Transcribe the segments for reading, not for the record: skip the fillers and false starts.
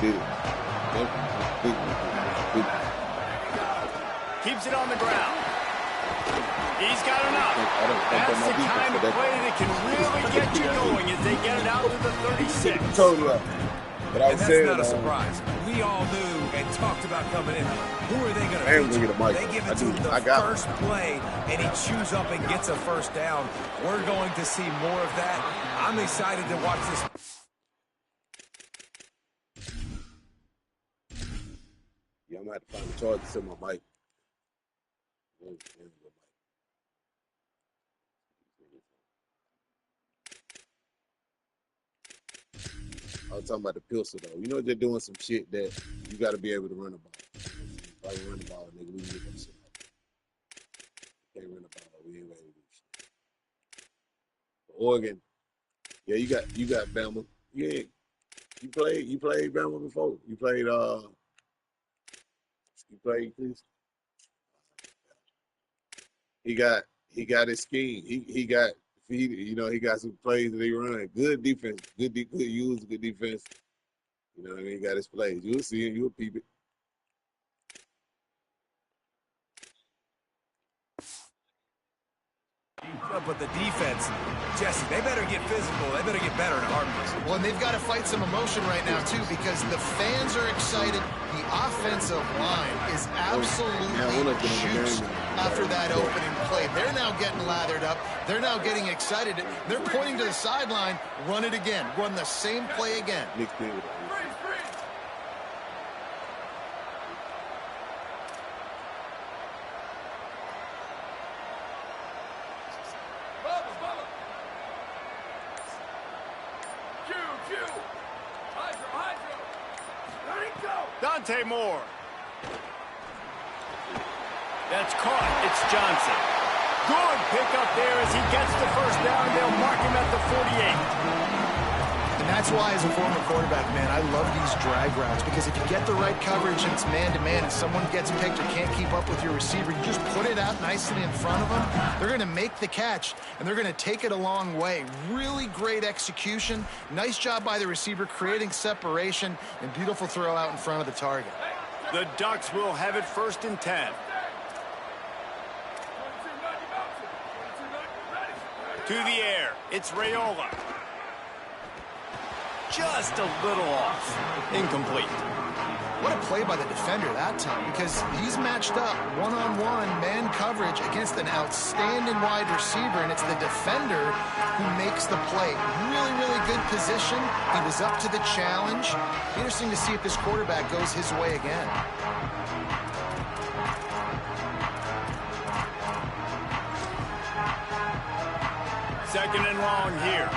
did it. Keeps it on the ground. He's got enough. That's the kind of play that can really get you going as they get it out to the 36. Totally. But I was that's saying, not a surprise. We all knew and talked about coming in. Who are they going to feature? They give it to him the first play, and he chews up and gets a first down. We're going to see more of that. I'm excited to watch this. Yeah, I'm going to have to find a charge to set my mic. I was talking about the pistol, though. You know, they're doing some shit that you got to be able to run the ball. If I run the ball, nigga, we can get that shit out. Can't run the ball. We ain't ready to do shit. Oregon, yeah, you got Bama. Yeah, you played Bama before. You played Chris. He got his scheme. He got some plays that he run. Good defense. Good use. Good defense. You know what I mean? He got his plays. You'll see it. You'll peep it. But the defense, Jesse, they better get physical. They better get better in hardness. Well, and they've got to fight some emotion right now, too, because the fans are excited. The offensive line is absolutely juiced after that opening play. They're now getting lathered up. They're now getting excited. They're pointing to the sideline. Run it again. Run the same play again. Dante Moore. That's caught. It's Johnson. Good pickup there as he gets the first down. They'll mark him at the 48. And that's why, as a former quarterback, man, I love these drag routes, because if you get the right coverage and it's man-to-man and someone gets picked or can't keep up with your receiver, you just put it out nicely in front of them. They're going to make the catch, and they're going to take it a long way. Really great execution. Nice job by the receiver creating separation, and beautiful throw out in front of the target. The Ducks will have it 1st and 10. To the air. It's Raiola. Just a little off. Incomplete. What a play by the defender that time, because he's matched up one-on-one man coverage against an outstanding wide receiver, and it's the defender who makes the play. Really, really good position. He was up to the challenge. Interesting to see if this quarterback goes his way again. Second and long here.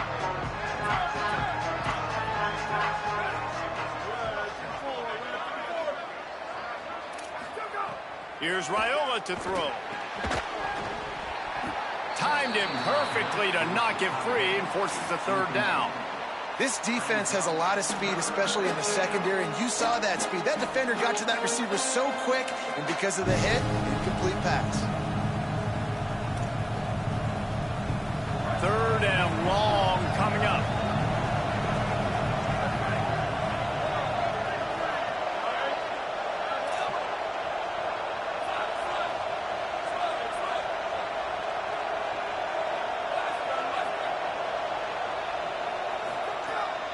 Here's Raiola to throw. Timed it perfectly to knock it free and forces the 3rd down. This defense has a lot of speed, especially in the secondary, and you saw that speed. That defender got to that receiver so quick, and because of the hit, incomplete pass. 3rd and long coming up.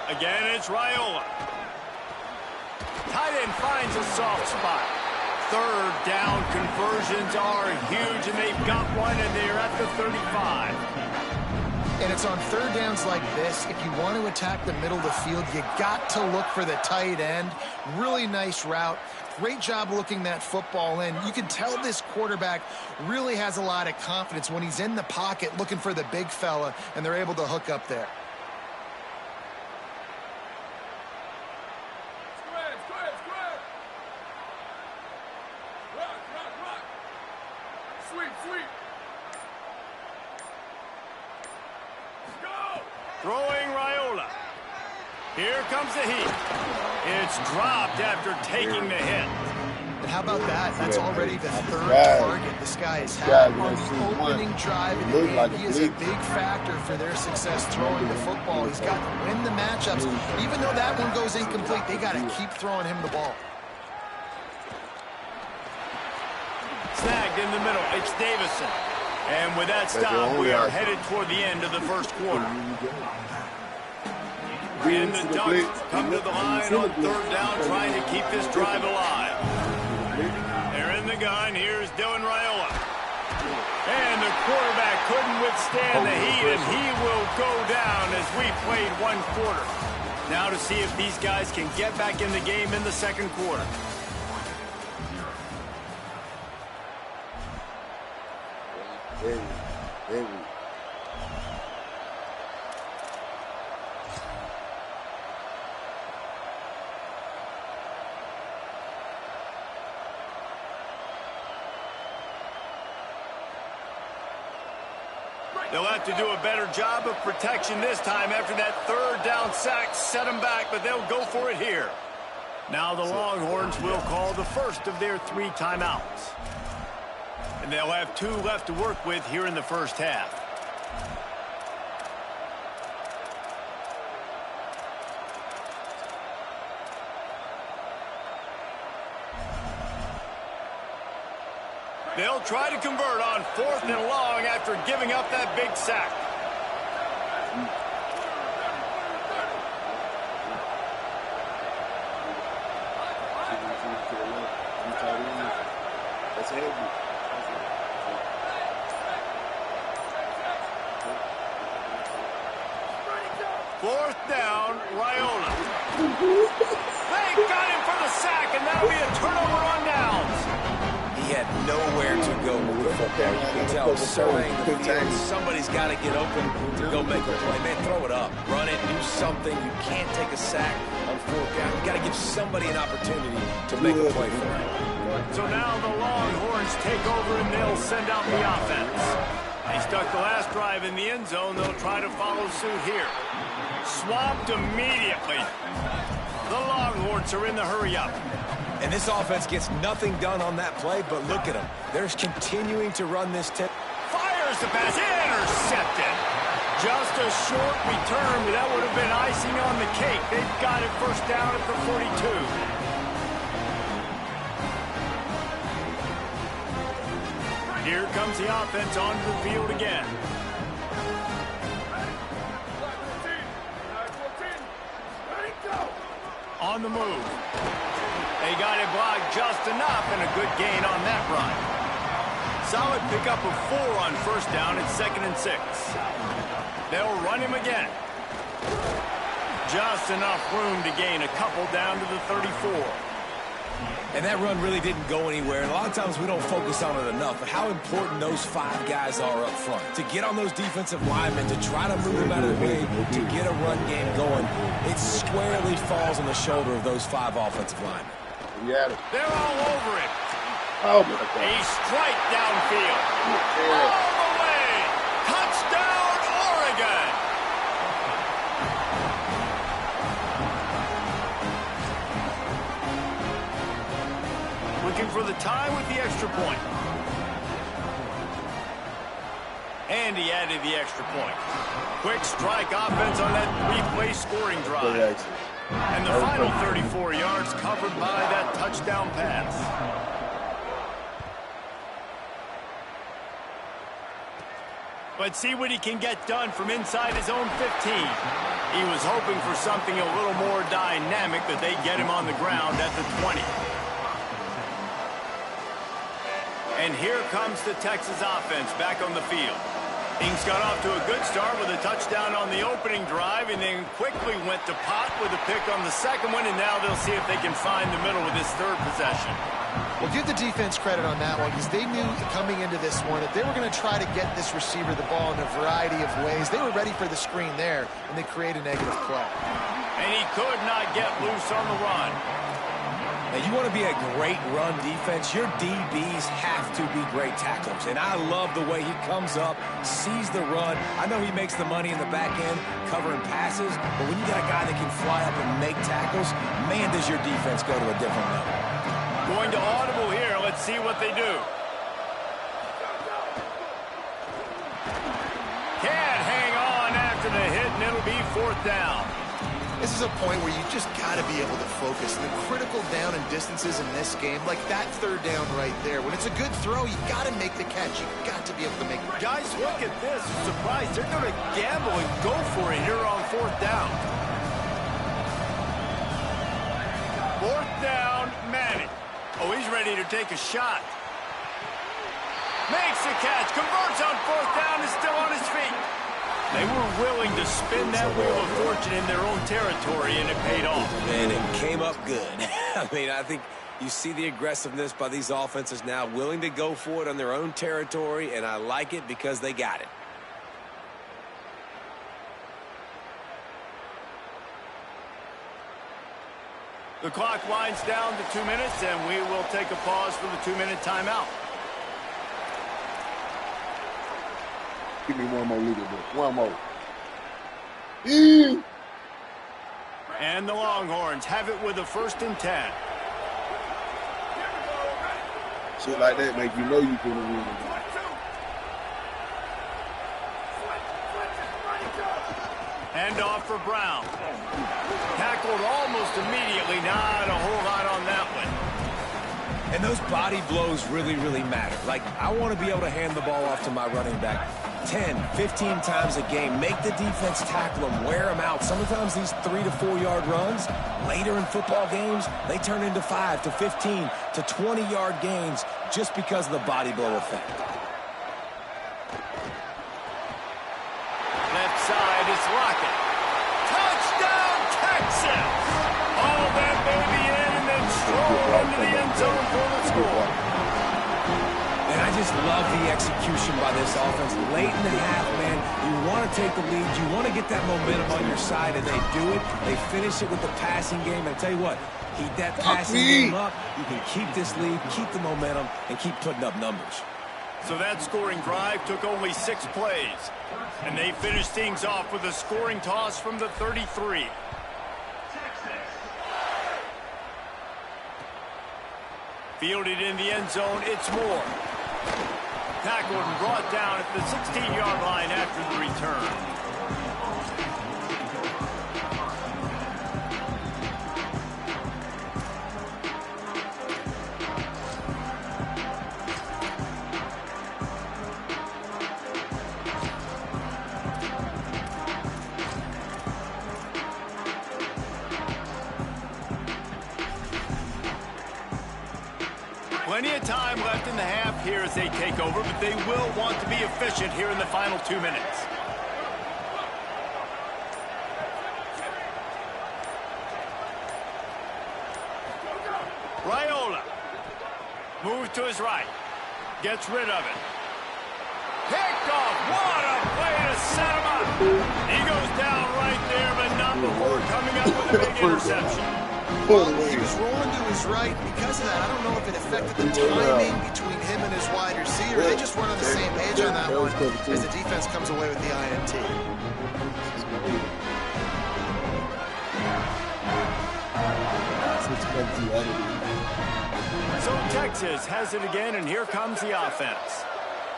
Again, it's Raiola. Tight end finds a soft spot. 3rd down conversions are huge, and they've got one, and they're at the 35. And it's on 3rd downs like this. If you want to attack the middle of the field, you got to look for the tight end. Really nice route. Great job looking that football in. You can tell this quarterback really has a lot of confidence when he's in the pocket looking for the big fella, and they're able to hook up there. Throwing Raiola. Here comes the heat. It's dropped after taking the hit. And how about that? That's already the third target this guy has had on the opening drive of the game. He is a big factor for their success throwing the football. He's got to win the matchups. Even though that one goes incomplete, they got to keep throwing him the ball. Snagged in the middle. It's Davison. And with that stop, we are headed toward the end of the first quarter. And the Ducks come to the line on third down, trying to keep this drive alive. They're in the gun. Here's Dylan Raiola. And the quarterback couldn't withstand the heat, and he will go down as we played one quarter. Now to see if these guys can get back in the game in the second quarter. They'll have to do a better job of protection this time after that third down sack set them back, but they'll go for it here. Now the Longhorns will call the first of their 3 timeouts. And they'll have 2 left to work with here in the first half. They'll try to convert on 4th and long after giving up that big sack. Fourth down, Raiola. They got him for the sack, and that'll be a turnover on downs. He had nowhere to go with the football. You can tell surveying the field, somebody's got to get open to go make a play. Man, throw it up. Run it. Do something. You can't take a sack on 4th down. You got to give somebody an opportunity to make a play for him. So now the Longhorns take over, and they'll send out the offense. They stuck the last drive in the end zone. They'll try to follow suit here. Swamped immediately. The Longhorns are in the hurry-up. And this offense gets nothing done on that play, but look at them. They're continuing to run this tip. Fires the pass, intercepted. Just a short return, but that would have been icing on the cake. They've got it first down at the 42. Here comes the offense onto the field again. On the move. They got it blocked just enough, and a good gain on that run. Solid pickup of 4 on first down. It's 2nd and 6. They'll run him again. Just enough room to gain a couple down to the 34. And that run really didn't go anywhere. And a lot of times we don't focus on it enough, but how important those 5 guys are up front. To get on those defensive linemen, to try to move them out of the way, to get a run game going, it squarely falls on the shoulder of those 5 offensive linemen. They're all over it. Oh, my God. A strike downfield. All the way. Touchdown, Oregon. Looking for the tie with the extra point. And he added the extra point. Quick strike offense on that 3-play scoring drive. And the final 34 yards covered by that touchdown pass. But see what he can get done from inside his own 15. He was hoping for something a little more dynamic, but they get him on the ground at the 20. And here comes the Texas offense back on the field. Ings got off to a good start with a touchdown on the opening drive, and then quickly went to Pott with a pick on the second one, and now they'll see if they can find the middle with this third possession. Well, give the defense credit on that one, because they knew coming into this one that they were going to try to get this receiver the ball in a variety of ways. They were ready for the screen there, and they create a negative play. And he could not get loose on the run. Now, you want to be a great run defense, your DBs have to be great tacklers. And I love the way he comes up, sees the run. I know he makes the money in the back end covering passes, but when you got a guy that can fly up and make tackles, man, does your defense go to a different level. Going to audible see what they do. Can't hang on after the hit, and it'll be 4th down. This is a point where you just got to be able to focus. The critical down and distances in this game, like that 3rd down right there. When it's a good throw, you got to make the catch. You got to be able to make it. Guys, look at this. Surprise. They're going to gamble and go for it here on 4th down. 4th down, Manning. Oh, he's ready to take a shot. Makes the catch. Converts on 4th down. Is still on his feet. They were willing to spin that wheel of fortune in their own territory, and it paid off. And it came up good. I mean, I think you see the aggressiveness by these offenses now, willing to go for it on their own territory, and I like it because they got it. The clock winds down to 2 minutes, and we will take a pause for the 2-minute timeout. Give me one more little bit. One more. And the Longhorns have it with a 1st and 10. Shit like that make you know you can win. Hand off for Brown. Tackled almost immediately. Not a whole lot on that one. And those body blows really, really matter. Like, I want to be able to hand the ball off to my running back 10, 15 times a game. Make the defense tackle them, wear them out. Sometimes these 3 to 4 yard runs, later in football games, they turn into 5 to 15 to 20 yard gains just because of the body blow effect. Left side is Lockett. Touchdown, Texas! All that baby in and then stroll into the end zone for the score. And I just love the execution by this offense. Late in the half, man, you want to take the lead. You want to get that momentum on your side, and they do it. They finish it with the passing game. And I tell you what, keep that passing game up. You can keep this lead, keep the momentum, and keep putting up numbers. So that scoring drive took only 6 plays. And they finished things off with a scoring toss from the 33. Fielded in the end zone, it's Moore. Tackled and brought down at the 16-yard line after the return. Plenty of time left in the half here as they take over, but they will want to be efficient here in the final 2 minutes. Raiola moves to his right, gets rid of it. Picked off, what a play to set him up. He goes down right there, but not before coming up with a big interception. Well, he was rolling to his right. Because of that, I don't know if it affected the timing between him and his wide receiver. They just weren't on the same page on that one as the defense comes away with the INT. So Texas has it again, and here comes the offense.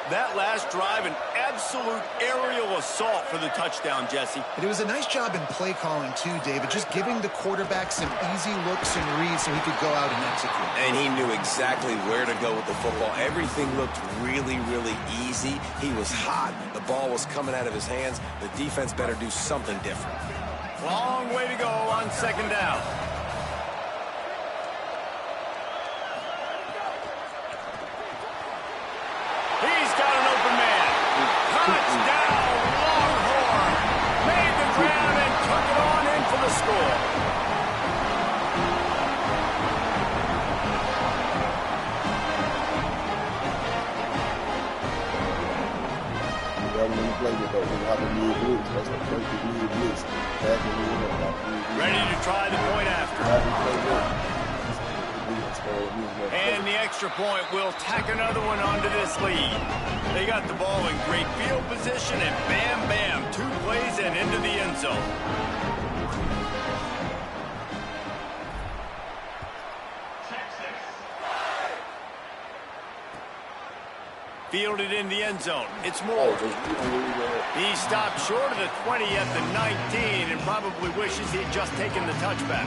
That last drive, an absolute aerial assault for the touchdown, Jesse. And it was a nice job in play calling, too, David, just giving the quarterback some easy looks and reads so he could go out and execute. And he knew exactly where to go with the football. Everything looked really, really easy. He was hot. The ball was coming out of his hands. The defense better do something different. Long way to go on 2nd down. He's got an open man. Touchdown, Longhorn. Made the grab and took it on in for the score. Ready to try the point after. And the extra point will tack another one onto this lead. They got the ball in great field position, and bam, bam, 2 plays and into the end zone. Fielded in the end zone. It's Moore. He stopped short of the 20 at the 19 and probably wishes he'd just taken the touchback.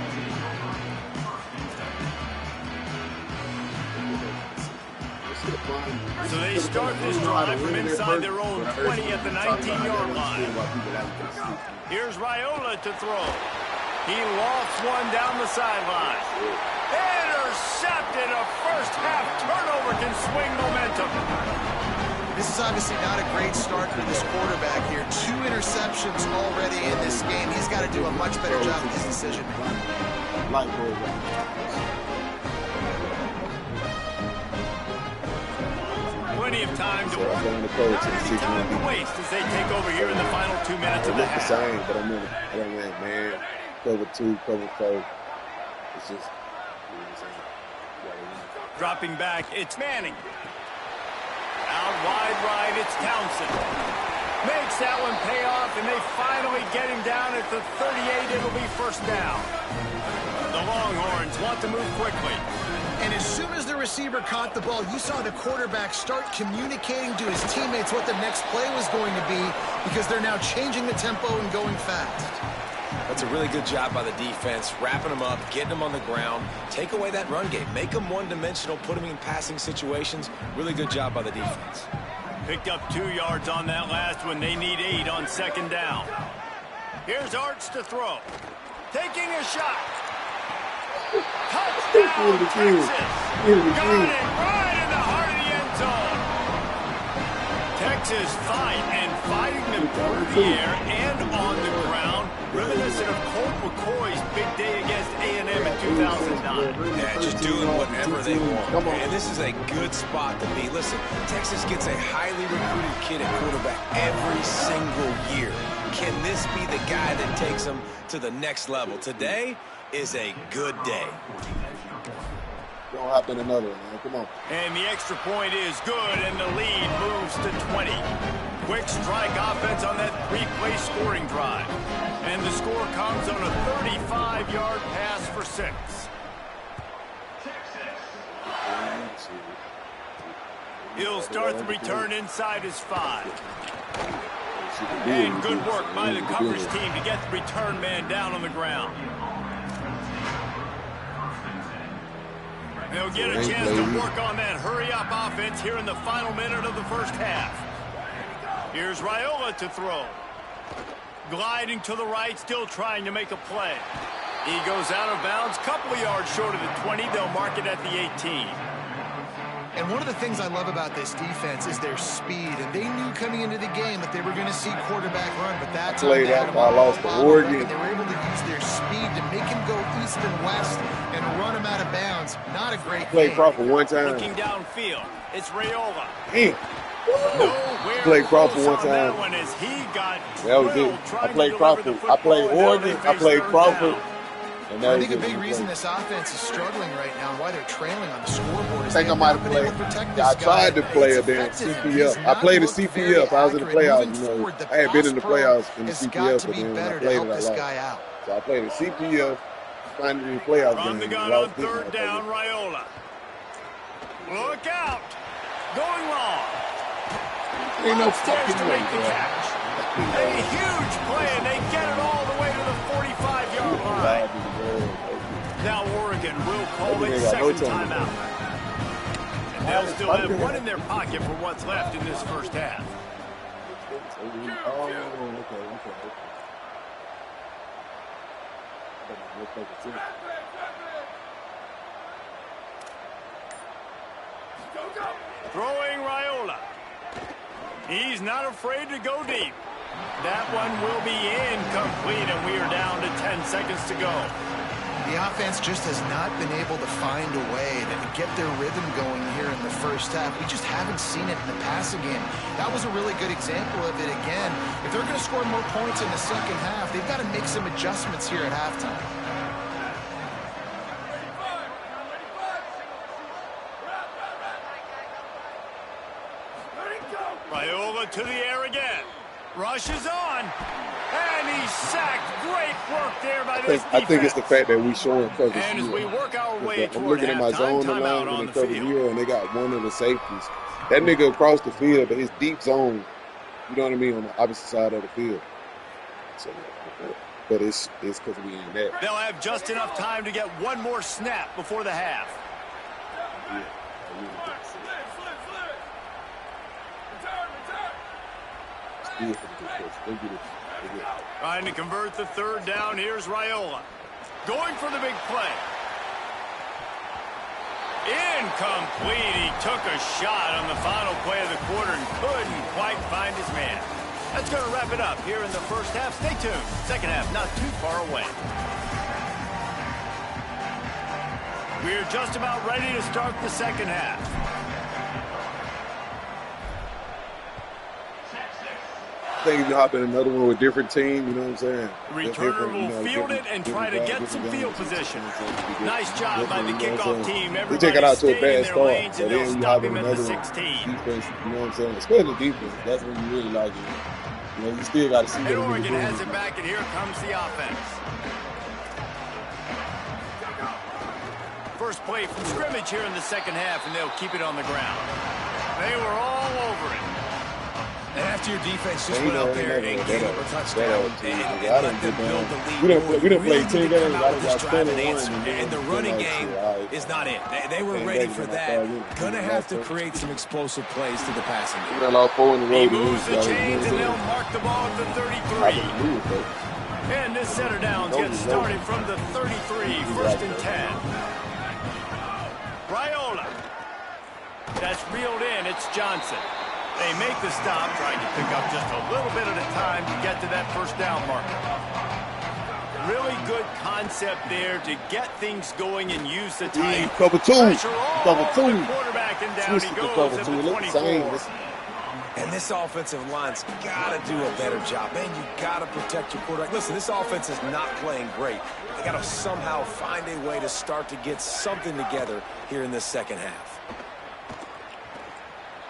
So they start this drive from inside their own 20 at the 19-yard line. Here's Raiola to throw. He lofts one down the sideline. Intercepted. A first-half turnover can swing momentum. This is obviously not a great start for this quarterback here. 2 interceptions already in this game. He's got to do a much better job with his decision-making. Plenty of time to work. Not any time to waste as they take over here in the final 2 minutes of the half. The same, but I don't want man. Cover 2, cover 4. It's just, dropping back, it's Manning. Out wide right, it's Townsend. Makes that one pay off, and they finally get him down at the 38. It'll be first down. The Longhorns want to move quickly. And as soon as the receiver caught the ball, you saw the quarterback start communicating to his teammates what the next play was going to be because they're now changing the tempo and going fast. That's a really good job by the defense, wrapping them up, getting them on the ground, take away that run game, make them one-dimensional, put them in passing situations. Really good job by the defense. Picked up 2 yards on that last one. They need 8 on second down. Here's Arts to throw. Taking a shot. Touchdown, Texas. Got it right in the heart of the end zone. Texas fighting them through the air and on the ground. Reminiscent of Colt McCoy's big day against A&M in 2009. Yeah, just doing whatever they want. And this is a good spot to be. Listen, Texas gets a highly recruited kid at quarterback every single year. Can this be the guy that takes them to the next level? Today is a good day. Don't happen another one, man. Come on. And the extra point is good, and the lead moves to 20. Quick strike offense on that 3-play scoring drive. And the score comes on a 35-yard pass for 6. He'll start the return inside his 5. And good work by the coverage team to get the return man down on the ground. They'll get a chance to work on that hurry-up offense here in the final minute of the first half. Here's Raiola to throw. Gliding to the right, still trying to make a play. He goes out of bounds, couple of yards short of the 20. They'll mark it at the 18. And one of the things I love about this defense is their speed. And they knew coming into the game that they were going to see quarterback run, but that's played out. I lost to Oregon. They were able to use their speed to make him go east and west and run him out of bounds. Not a great play. Crawford one time. Looking downfield, it's Raiola. Damn. Played Crawford one time. That was it. I played Crawford. I played Oregon. I played Crawford. And I think a big reason this offense is struggling right now and why they're trailing on the scoreboard is I think I might have played. I tried to play a damn CPF. I played a CPF. I was in the playoffs. You know, I had been in the playoffs in the CPF, but then when I played it, I lost. So I played a CPF, finally in the playoffs game. Run the gun on third down, Raiola. Look out! Going long. Ain't no fucking way, catch. A huge play, and they get it all the way to the 45-yard line. Now Oregon will call a second timeout. And they'll still have one in their pocket for what's left in this first half. Throwing Raiola. He's not afraid to go deep. That one will be incomplete, and we are down to 10 seconds to go. The offense just has not been able to find a way to get their rhythm going here in the first half. We just haven't seen it in the passing game. That was a really good example of it again. If they're going to score more points in the second half, they've got to make some adjustments here at halftime. Raiola to the air again. Rushes on. And he's sacked. Great work there by this defense. I think it's the fact that we showing cover zero. And as we work our way I'm toward looking at my zone line on and the cover field. zero, and they got one of the safeties. That nigga across the field, but his deep zone, you know what I mean, on the opposite side of the field. So, but it's because we in that. They'll have just enough time to get one more snap before the half. Yeah. Trying to convert the third down. Here's Raiola. Going for the big play. Incomplete. He took a shot on the final play of the quarter and couldn't quite find his man. That's going to wrap it up here in the first half. Stay tuned. Second half not too far away. We're just about ready to start the second half. I think you hop in another one with a different team, you know what I'm saying? Returner will field it and try to get some field position. Nice job by the kickoff team. We take it out to a bad start, so then you hop in another defense, you know what I'm saying? Especially defense, that's when you really like it. You know, you still got to see what Oregon has it back, and here comes the offense. First play from scrimmage here in the second half, and they'll keep it on the ground. They were all over it. And after your defense just went out there and gave up a touchdown and let them build the lead, we didn't play 10 games. And the running game is not it. They were ready for that. Going to have to create some explosive plays to the passing game. He moves the chains, and they'll mark the ball at the 33. And this center down gets started from the 33, first and 10. Raiola. That's reeled in. It's Johnson. They make the stop, trying to pick up just a little bit at a time to get to that first down marker. Really good concept there to get things going and use the time. Cover two. Quarterback, and down he goes at the 24. And this offensive line's got to do a better job. Man, you got to protect your quarterback. Listen, this offense is not playing great. They got to somehow find a way to start to get something together here in this second half.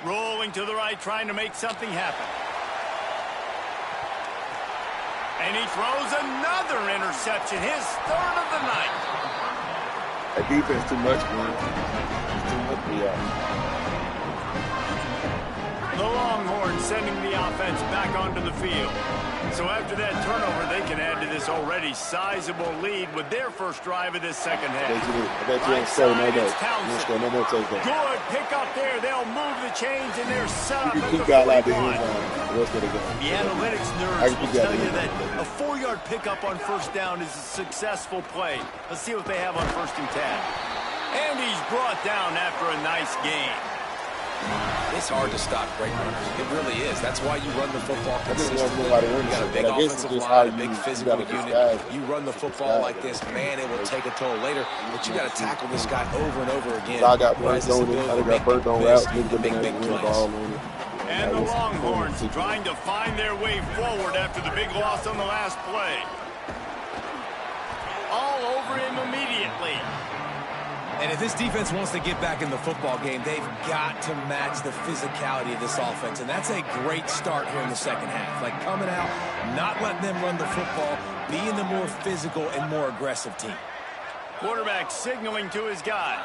Rolling to the right, trying to make something happen. And he throws another interception, his third of the night. That defense too much, man. It's too much for y'all. The Longhorns sending the offense back onto the field. So after that turnover, they can add to this already sizable lead with their first drive of this second half. Right side, it's Townsend. Good pick up there. They'll move the chains, and they're set up at the 41. The analytics nerds will tell you that a 4-yard pickup on first down is a successful play. Let's see what they have on first and 10. And he's brought down after a nice gain. It's hard to stop great runners. It really is. That's why you run the football consistently. You got a big offensive line, a big physical unit. You run the football like this, man, it will take a toll later. But you got to tackle this guy over and over again. I got burnt on routes. Big plays. And the Longhorns trying to find their way forward after the big loss on the last play. All over him immediately. And if this defense wants to get back in the football game, they've got to match the physicality of this offense. And that's a great start here in the second half. Like coming out, not letting them run the football, being the more physical and more aggressive team. Quarterback signaling to his guy.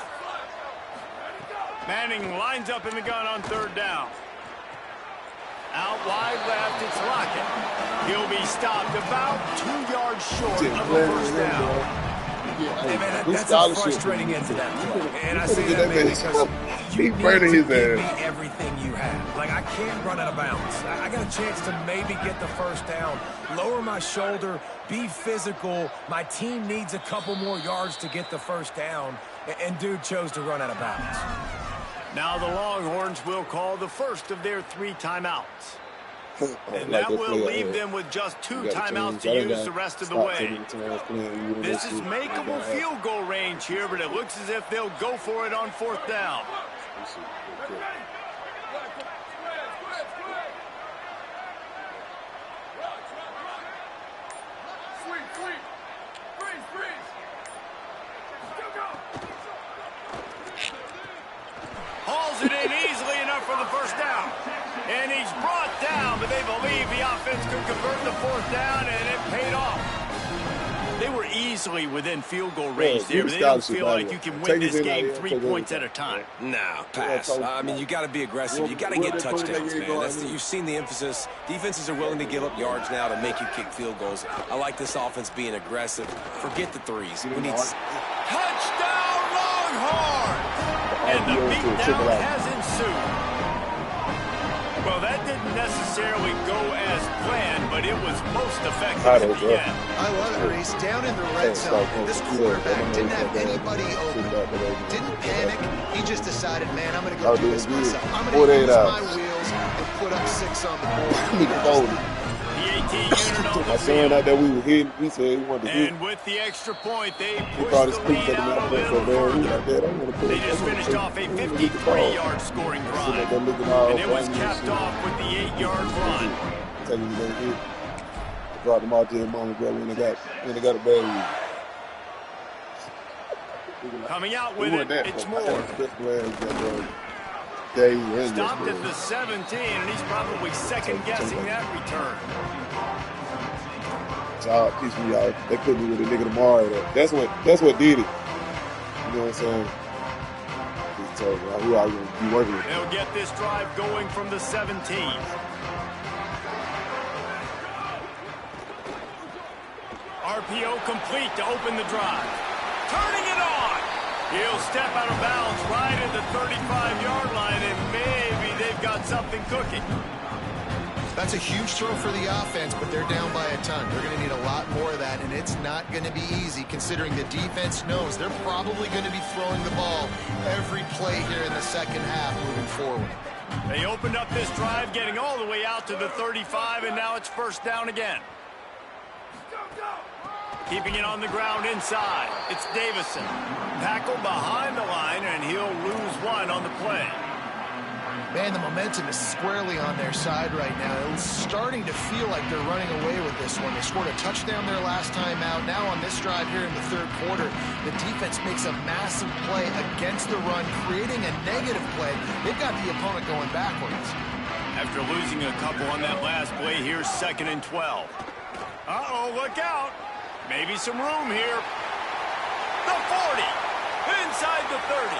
Manning lines up in the gun on third down. Out wide left, it's Lockett. He'll be stopped about 2 yards short of the first down. Hey, man, that's a frustrating end to that play. And I say that, man, because you need to give me everything you have. Like, I can't run out of bounds. I got a chance to maybe get the first down, lower my shoulder, be physical. My team needs a couple more yards to get the first down, and dude chose to run out of bounds. Now the Longhorns will call the first of their 3 timeouts. And that will leave them with just 2 timeouts to use the rest of the way. This is makeable field goal range here, but it looks as if they'll go for it on fourth down. Hauls it in easily enough for the first down. And he's brought down, but they believe the offense could convert the fourth down, and it paid off. They were easily within field goal range there, but they don't feel like you can win this game 3 points at a time. Nah, pass. I mean, you got to be aggressive. You got to get touchdowns, man. You've seen the emphasis. Defenses are willing to give up yards now to make you kick field goals. I like this offense being aggressive. Forget the threes. We need touchdown Longhorns! And the beatdown has ensued. Well, that didn't necessarily go as planned, but it was most effective at the end. I love it, Reese. Down in the red zone, this quarterback didn't have anybody open. Didn't panic. He just decided, man, I'm going to go do this myself. I'm going to use my wheels and put up 6 on the board. The 18 unit on the my son out there, we were hitting. He said he wanted to hit. And with the extra point, they pushed the lead out a little further. They just finished off a 53-yard scoring drive. And it was capped off with the 8-yard run. Telling you they hit. Brought them out to him, mama, bro, when they got a bad. Coming out with it, it's Moore. Stopped at the 17, and he's probably second-guessing that return. Y'all teach me, y'all. They put me with a nigga tomorrow. That's what did it. You know what I'm saying? So who are you gonna be working with? They'll get this drive going from the 17. RPO complete to open the drive. Turning it on. He'll step out of bounds right at the 35-yard line, and maybe they've got something cooking. That's a huge throw for the offense, but they're down by a ton. They're going to need a lot more of that, and it's not going to be easy considering the defense knows they're probably going to be throwing the ball every play here in the second half moving forward. They opened up this drive, getting all the way out to the 35, and now it's first down again. Keeping it on the ground inside. It's Davison. Tackled behind the line, and he'll lose one on the play. Man, the momentum is squarely on their side right now. It's starting to feel like they're running away with this one. They scored a touchdown their last time out. Now on this drive here in the third quarter, the defense makes a massive play against the run, creating a negative play. They've got the opponent going backwards. After losing a couple on that last play, here's 2nd and 12. Uh-oh, look out. Maybe some room here. The 40. Inside the 30.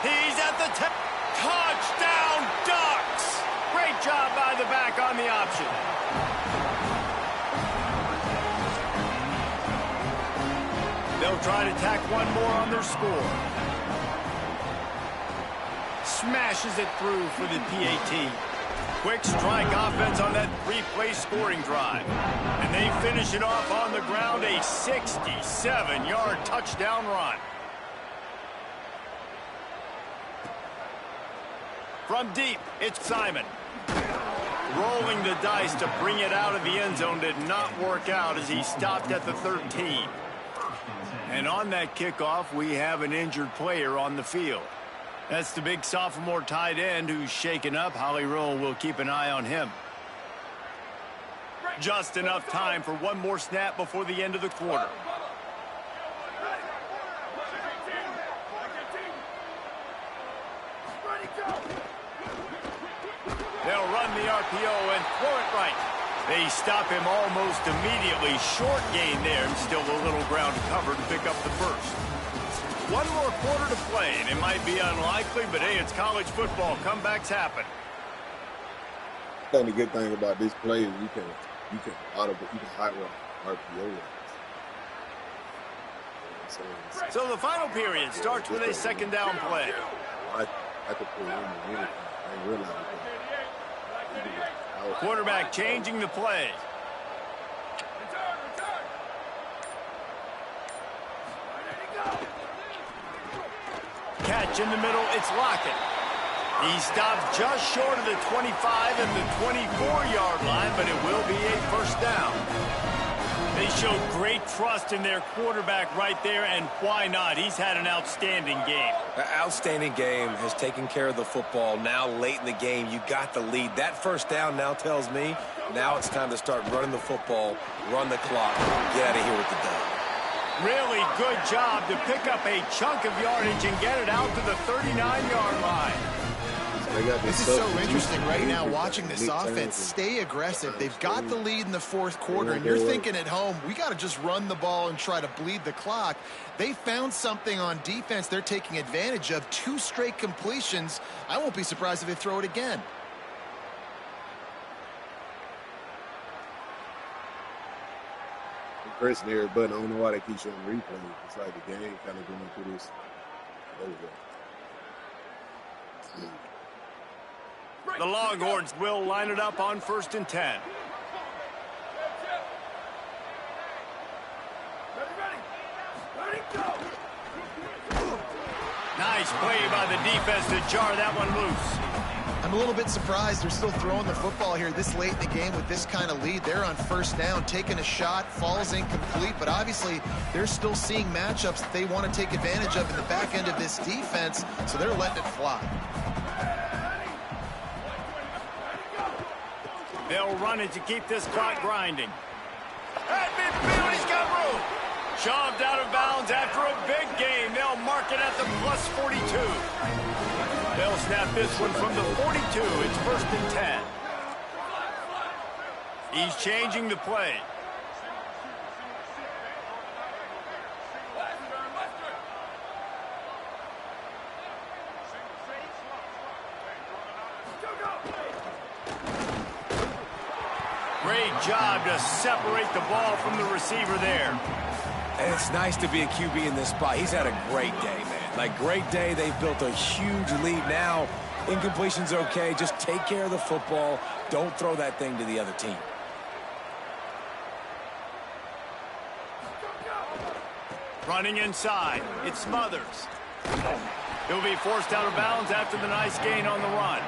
He's at the 10. Touchdown, Ducks! Great job by the back on the option. They'll try to tack one more on their score. Smashes it through for the PAT. Quick strike offense on that 3-play scoring drive. And they finish it off on the ground, a 67-yard touchdown run. From deep, it's Simon. Rolling the dice to bring it out of the end zone did not work out as he stopped at the 13. And on that kickoff, we have an injured player on the field. That's the big sophomore tight end who's shaken up. Holly Rowe will keep an eye on him. Just enough time for one more snap before the end of the quarter. They'll run the RPO and throw it right. They stop him almost immediately. Short gain there, and still a little ground to cover to pick up the first. One more quarter to play, and it might be unlikely, but hey, it's college football. Comebacks happen. I think the good thing about this play is you can hot run RPO. So the final period starts with a 2nd down play. I could pull in the minute. I didn't realize it. Quarterback changing the play. Catch in the middle, it's Lockett. He stopped just short of the 25 and the 24-yard line, but it will be a first down. They showed great trust in their quarterback right there, and why not? He's had an outstanding game. An outstanding game, has taken care of the football. Now late in the game, you got the lead. That first down now tells me now it's time to start running the football, run the clock, get out of here with the dub. Really good job to pick up a chunk of yardage and get it out to the 39-yard line. This is so interesting right now watching this offense stay aggressive. They've got the lead in the fourth quarter, and you're thinking at home, we got to just run the ball and try to bleed the clock. They found something on defense they're taking advantage of. 2 straight completions. I won't be surprised if they throw it again. Pressing every button. I don't know why they keep showing replay. It's like the game kind of going through this. There we go. The Longhorns will line it up on 1st and 10. Nice play by the defense to jar that one loose. I'm a little bit surprised they're still throwing the football here this late in the game with this kind of lead. They're on 1st down, taking a shot, falls incomplete, but obviously they're still seeing matchups that they want to take advantage of in the back end of this defense, so they're letting it fly. They'll run it to keep this clock grinding. At midfield, he's got room. Shoved out of bounds after a big game. They'll mark it at the plus 42. They'll snap this one from the 42. It's 1st and 10. He's changing the play. Great job to separate the ball from the receiver there. And it's nice to be a QB in this spot. He's had a great day, man. Like, great day. They've built a huge lead now. Incompletion's okay. Just take care of the football. Don't throw that thing to the other team. Running inside. It's Smothers. He'll be forced out of bounds after the nice gain on the run.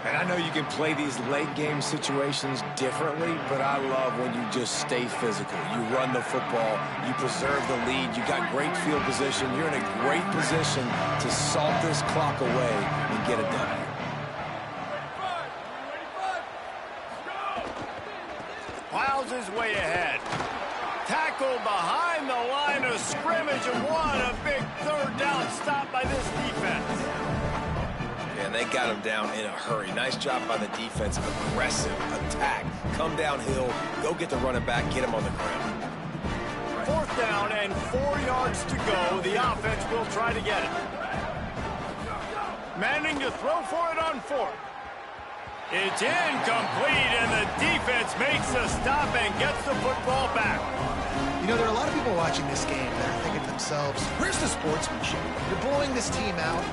And I know you can play these late-game situations differently, but I love when you just stay physical. You run the football, you preserve the lead, you got great field position, you're in a great position to salt this clock away and get it done. Piles his way ahead. Tackled behind the line of scrimmage, and what a big 3rd down stop by this defense. And they got him down in a hurry. Nice job by the defense. Aggressive attack. Come downhill. Go get the running back. Get him on the ground. 4th down and 4 yards to go. The offense will try to get it. Manning to throw for it on 4th. It's incomplete, and the defense makes a stop and gets the football back. You know, there are a lot of people watching this game that are thinking to themselves, where's the sportsmanship? You're blowing this team out.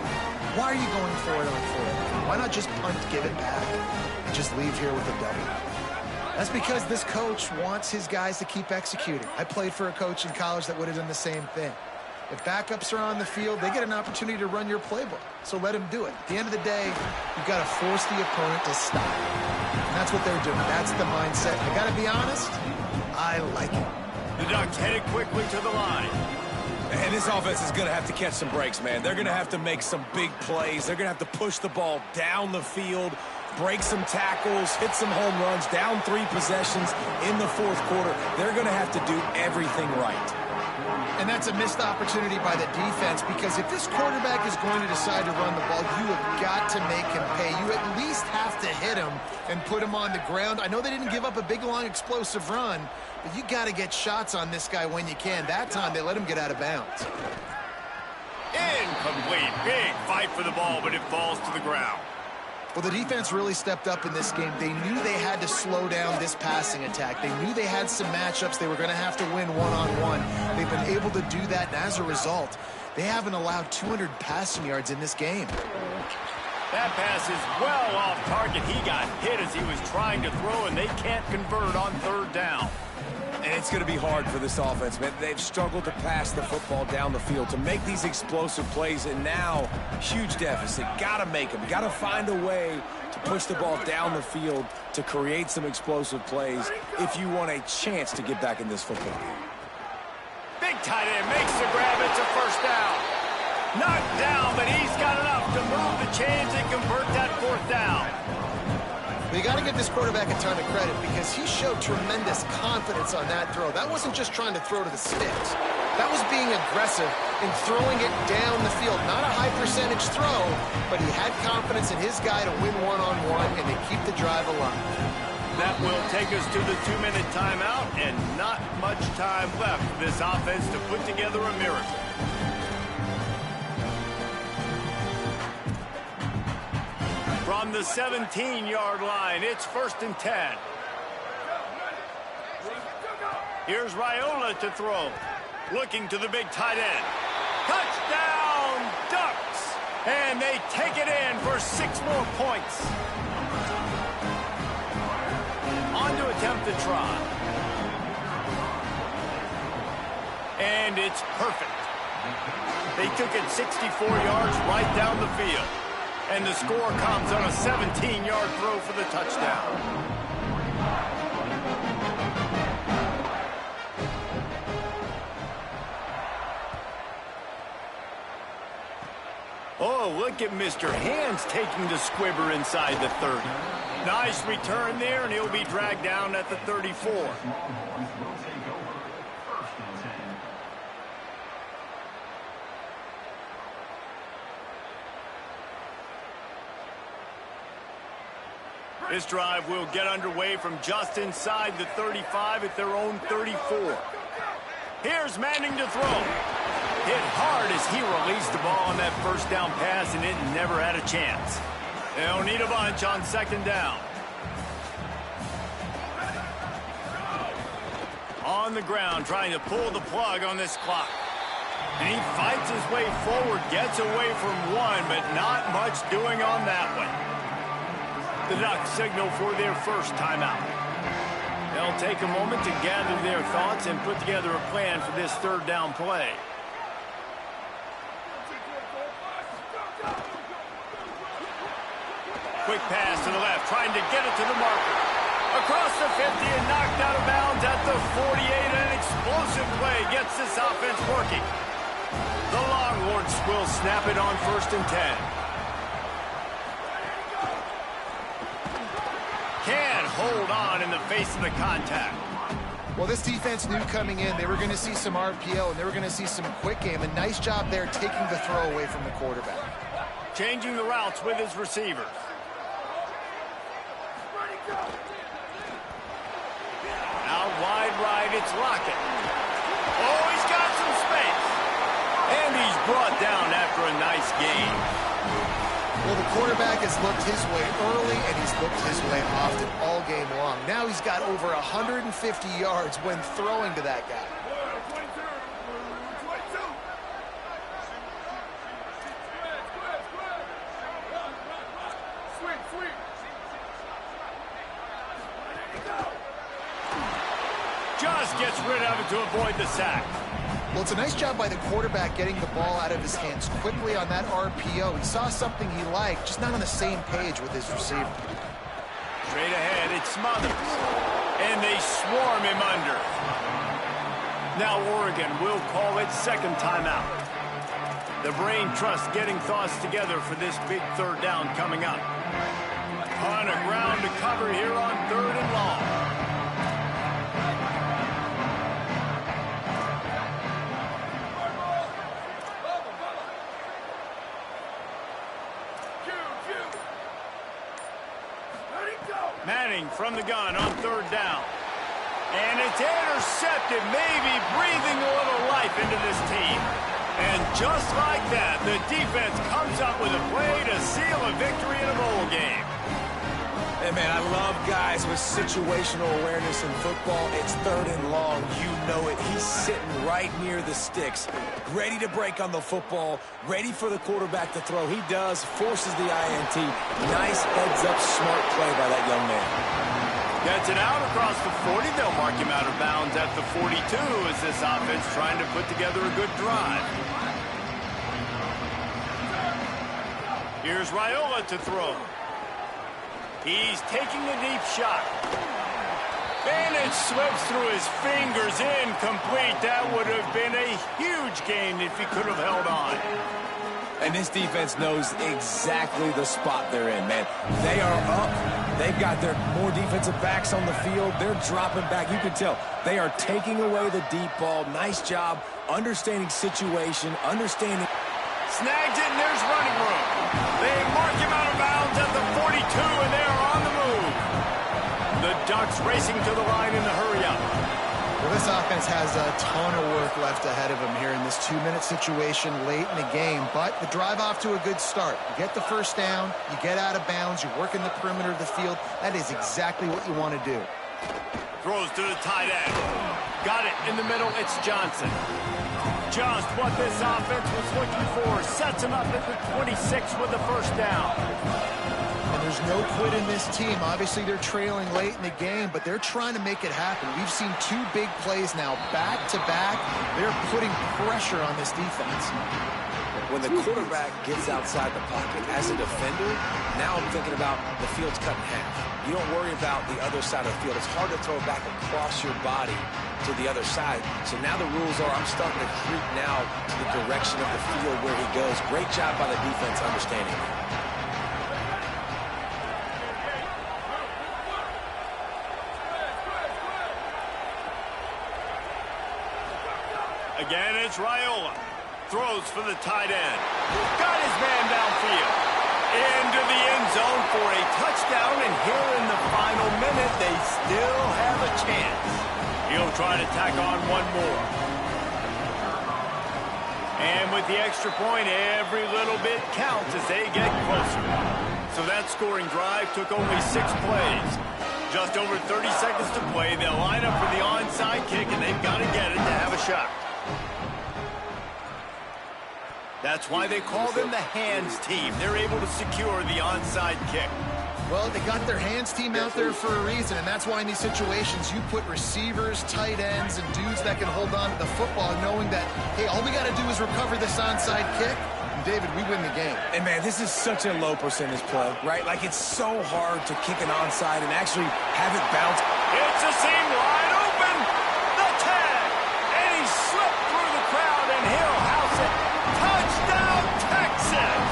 Why are you going for it on 4th? Why not just punt, give it back, and just leave here with a W? That's because this coach wants his guys to keep executing. I played for a coach in college that would have done the same thing. If backups are on the field, they get an opportunity to run your playbook. So let them do it. At the end of the day, you've got to force the opponent to stop. And that's what they're doing. That's the mindset. I got to be honest, I like it. The Ducks headed quickly to the line. And this offense is going to have to catch some breaks, man. They're going to have to make some big plays. They're going to have to push the ball down the field, break some tackles, hit some home runs, down 3 possessions in the 4th quarter. They're going to have to do everything right. And that's a missed opportunity by the defense, because if this quarterback is going to decide to run the ball, you have got to make him pay. You at least have to hit him and put him on the ground. I know they didn't give up a big, long, explosive run, but you got to get shots on this guy when you can. That time, they let him get out of bounds. Incomplete. Big fight for the ball, but it falls to the ground. Well, the defense really stepped up in this game. They knew they had to slow down this passing attack. They knew they had some matchups they were going to have to win one-on-one. They've been able to do that, and as a result, they haven't allowed 200 passing yards in this game. That pass is well off target. He got hit as he was trying to throw, and they can't convert on 3rd down. And it's going to be hard for this offense, man. They've struggled to pass the football down the field, to make these explosive plays, and now, huge deficit. Got to make them. Got to find a way to push the ball down the field to create some explosive plays if you want a chance to get back in this football game. Big tight end makes the grab. It's a 1st down. Knocked down, but he's got enough to move the chains and convert that 4th down. Well, you got to give this quarterback a ton of credit because he showed tremendous confidence on that throw. That wasn't just trying to throw to the sticks. That was being aggressive and throwing it down the field. Not a high percentage throw, but he had confidence in his guy to win one-on-one and to keep the drive alive. That will take us to the 2-minute timeout, and not much time left for this offense to put together a miracle. From the 17-yard line, it's 1st and 10. Here's Raiola to throw. Looking to the big tight end. Touchdown, Ducks! And they take it in for 6 more points. On to attempt the try. And it's perfect. They took it 64 yards right down the field. And the score comes on a 17-yard throw for the touchdown. Oh, look at Mr. Hands taking the squibber inside the 30. Nice return there, and he'll be dragged down at the 34. This drive will get underway from just inside the 35 at their own 34. Here's Manning to throw. Hit hard as he released the ball on that first down pass, and it never had a chance. They'll need a bunch on 2nd down. On the ground, trying to pull the plug on this clock. And he fights his way forward, gets away from one, but not much doing on that one. The Ducks signal for their first timeout. They'll take a moment to gather their thoughts and put together a plan for this 3rd down play. Quick pass to the left, trying to get it to the marker. Across the 50 and knocked out of bounds at the 48. An explosive play gets this offense working. The Longhorns will snap it on 1st and 10. Can't hold on in the face of the contact. Well, this defense knew coming in they were going to see some RPO and they were going to see some quick game. A nice job there taking the throw away from the quarterback. Changing the routes with his receivers. Out wide right, it's Lockett. Oh, he's got some space. And he's brought down after a nice game. Well, the quarterback has looked his way early, and he's looked his way often all game long. Now he's got over 150 yards when throwing to that guy. Just gets rid of it to avoid the sack. Well, it's a nice job by the quarterback getting the ball out of his hands quickly on that RPO. He saw something he liked, just not on the same page with his receiver. Straight ahead, it's Smothers. And they swarm him under. Now Oregon will call its 2nd timeout. The brain trust getting thoughts together for this big 3rd down coming up. On a ground to cover here on 3rd and long. Manning from the gun on 3rd down. And it's intercepted, maybe breathing a little life into this team. And just like that, the defense comes up with a play to seal a victory in a bowl game. Hey, man, I love guys with situational awareness in football. It's 3rd and long. You know it. He's sitting right near the sticks, ready to break on the football, ready for the quarterback to throw. He does, forces the INT. Nice heads-up, smart play by that young man. Gets it out across the 40. They'll mark him out of bounds at the 42 as this offense trying to put together a good drive. Here's Raiola to throw. He's taking a deep shot. And it slips through his fingers, incomplete. That would have been a huge gain if he could have held on. And this defense knows exactly the spot they're in, man. They are up. They've got their more defensive backs on the field. They're dropping back. You can tell they are taking away the deep ball. Nice job understanding situation, understanding. Snags it, and there's running room. They mark him out of bounds at the 42, and they are on the move. The Ducks racing to the line in the hurry-up. Well, this offense has a ton of work left ahead of them here in this 2-minute situation late in the game, but the drive off to a good start. You get the first down, you get out of bounds, you're working the perimeter of the field. That is exactly what you want to do. Throws to the tight end. Got it in the middle. It's Johnson. Just what this offense was looking for. Sets him up at the 26 with the first down. And there's no quit in this team. Obviously, they're trailing late in the game, but they're trying to make it happen. We've seen 2 big plays now, back-to-back. They're putting pressure on this defense. When the quarterback gets outside the pocket as a defender, now I'm thinking about the field's cut in half. You don't worry about the other side of the field. It's hard to throw back across your body to the other side. So now the rules are I'm starting to creep now to the direction of the field where he goes. Great job by the defense understanding that. Again, it's Raiola. Throws for the tight end. Got his man downfield. Into the end zone for a touchdown, and here in the final minute, they still have a chance. He'll try to tack on one more. And with the extra point, every little bit counts as they get closer. So that scoring drive took only 6 plays. Just over 30 seconds to play. They'll line up for the onside kick, and they've got to get it to have a shot. That's why they call them the hands team. They're able to secure the onside kick. Well, they got their hands team out there for a reason, and that's why in these situations you put receivers, tight ends, and dudes that can hold on to the football, knowing that, hey, all we got to do is recover this onside kick, and David, we win the game. And, man, this is such a low percentage play, right? Like, it's so hard to kick an onside and actually have it bounce. It's a seam wide open. The tag. And he slipped through the crowd, and he'll house it. Touchdown, Texas!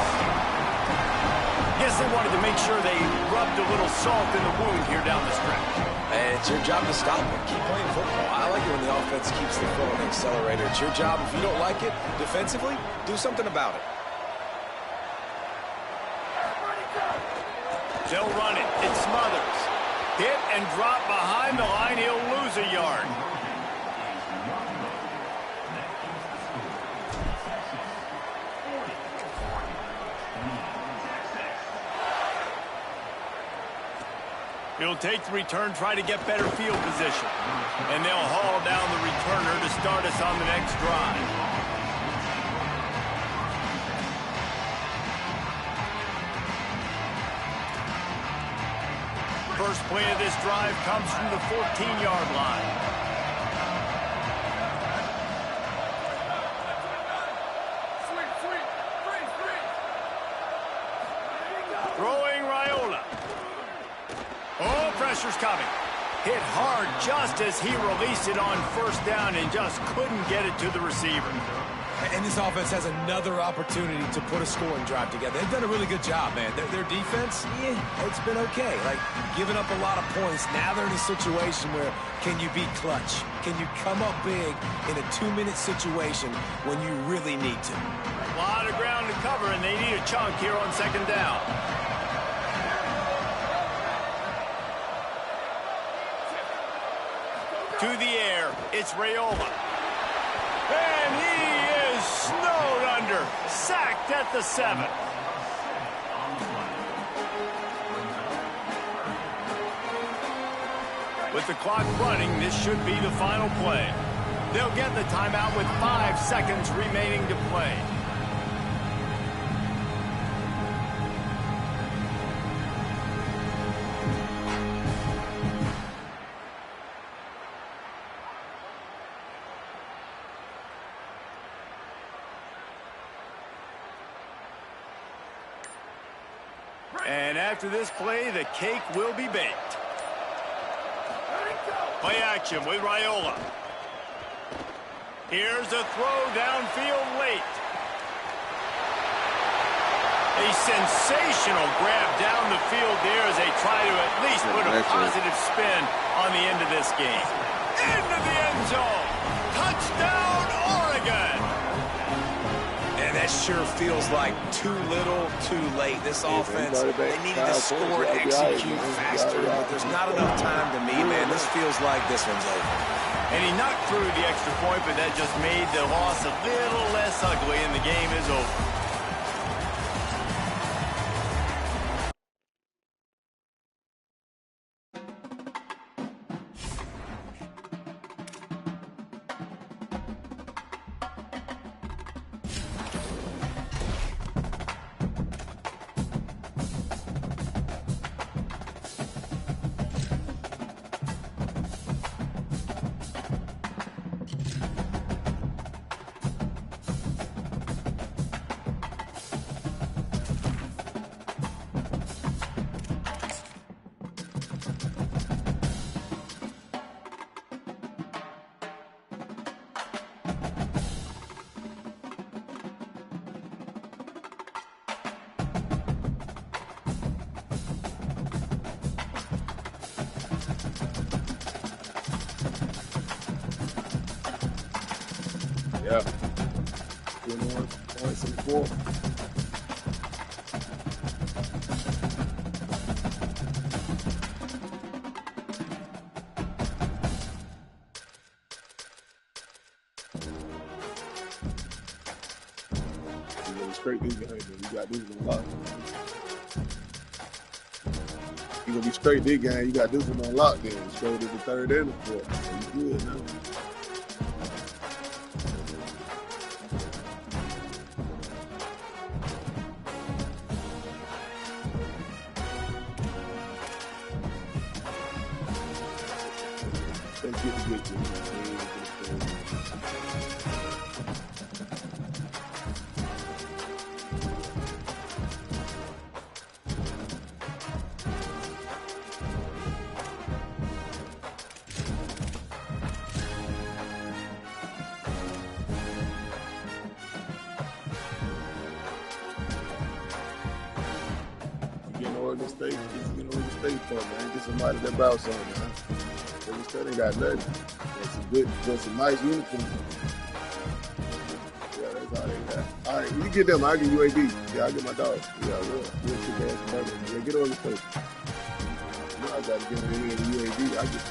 Guess they wanted to make sure they rubbed a little salt in the wound here down the stretch. And it's your job to stop it. Keep playing football. I like it when the offense keeps the foot on the accelerator. It's your job. If you don't like it defensively, do something about it. They'll run it. It Smothers. Hit and drop behind the line. He'll lose a yard. He'll take the return, try to get better field position. And they'll haul down the returner to start us on the next drive. First play of this drive comes from the 14-yard line. Throwing Raiola. Oh, pressure's coming. Hit hard just as he released it on first down and just couldn't get it to the receiver. And this offense has another opportunity to put a scoring drive together. They've done a really good job, man. Their defense, it's been okay. Like, giving up a lot of points. Now they're in a situation where can you be clutch? Can you come up big in a 2-minute situation when you really need to? A lot of ground to cover, and they need a chunk here on second down. To the air, it's Raiola. And he is snowed under, sacked at the 7. With the clock running, this should be the final play. They'll get the timeout with 5 seconds remaining to play. And after this play, the cake will be baked. Play action with Raiola. Here's a throw downfield late. A sensational grab down the field there as they try to at least put a positive spin on the end of this game. Into the end zone. Touchdown, Oregon. And that sure feels like too little, too late. This offense, they needed to score and execute faster, but there's not enough time to me, man. This feels like this one's over. And he knocked through the extra point, but that just made the loss a little less ugly, and the game is over. Yeah. 21 points in the fourth. You gotta straight this game, man. You got this one locked. You gonna be straight this game, you got this one on lock then. Straight to the third and the fourth. You good now. Oregon State, Oregon State for, man. Get somebody that bounce on, man. Oregon State ain't got nothing. Got some nice uniforms. Yeah, that's all they got. All right, you get them. I'll get UAB. Yeah, I'll get my dog. Yeah, we'll kick ass brother. Yeah, get Oregon State. You know I got to get them in the UAB. I get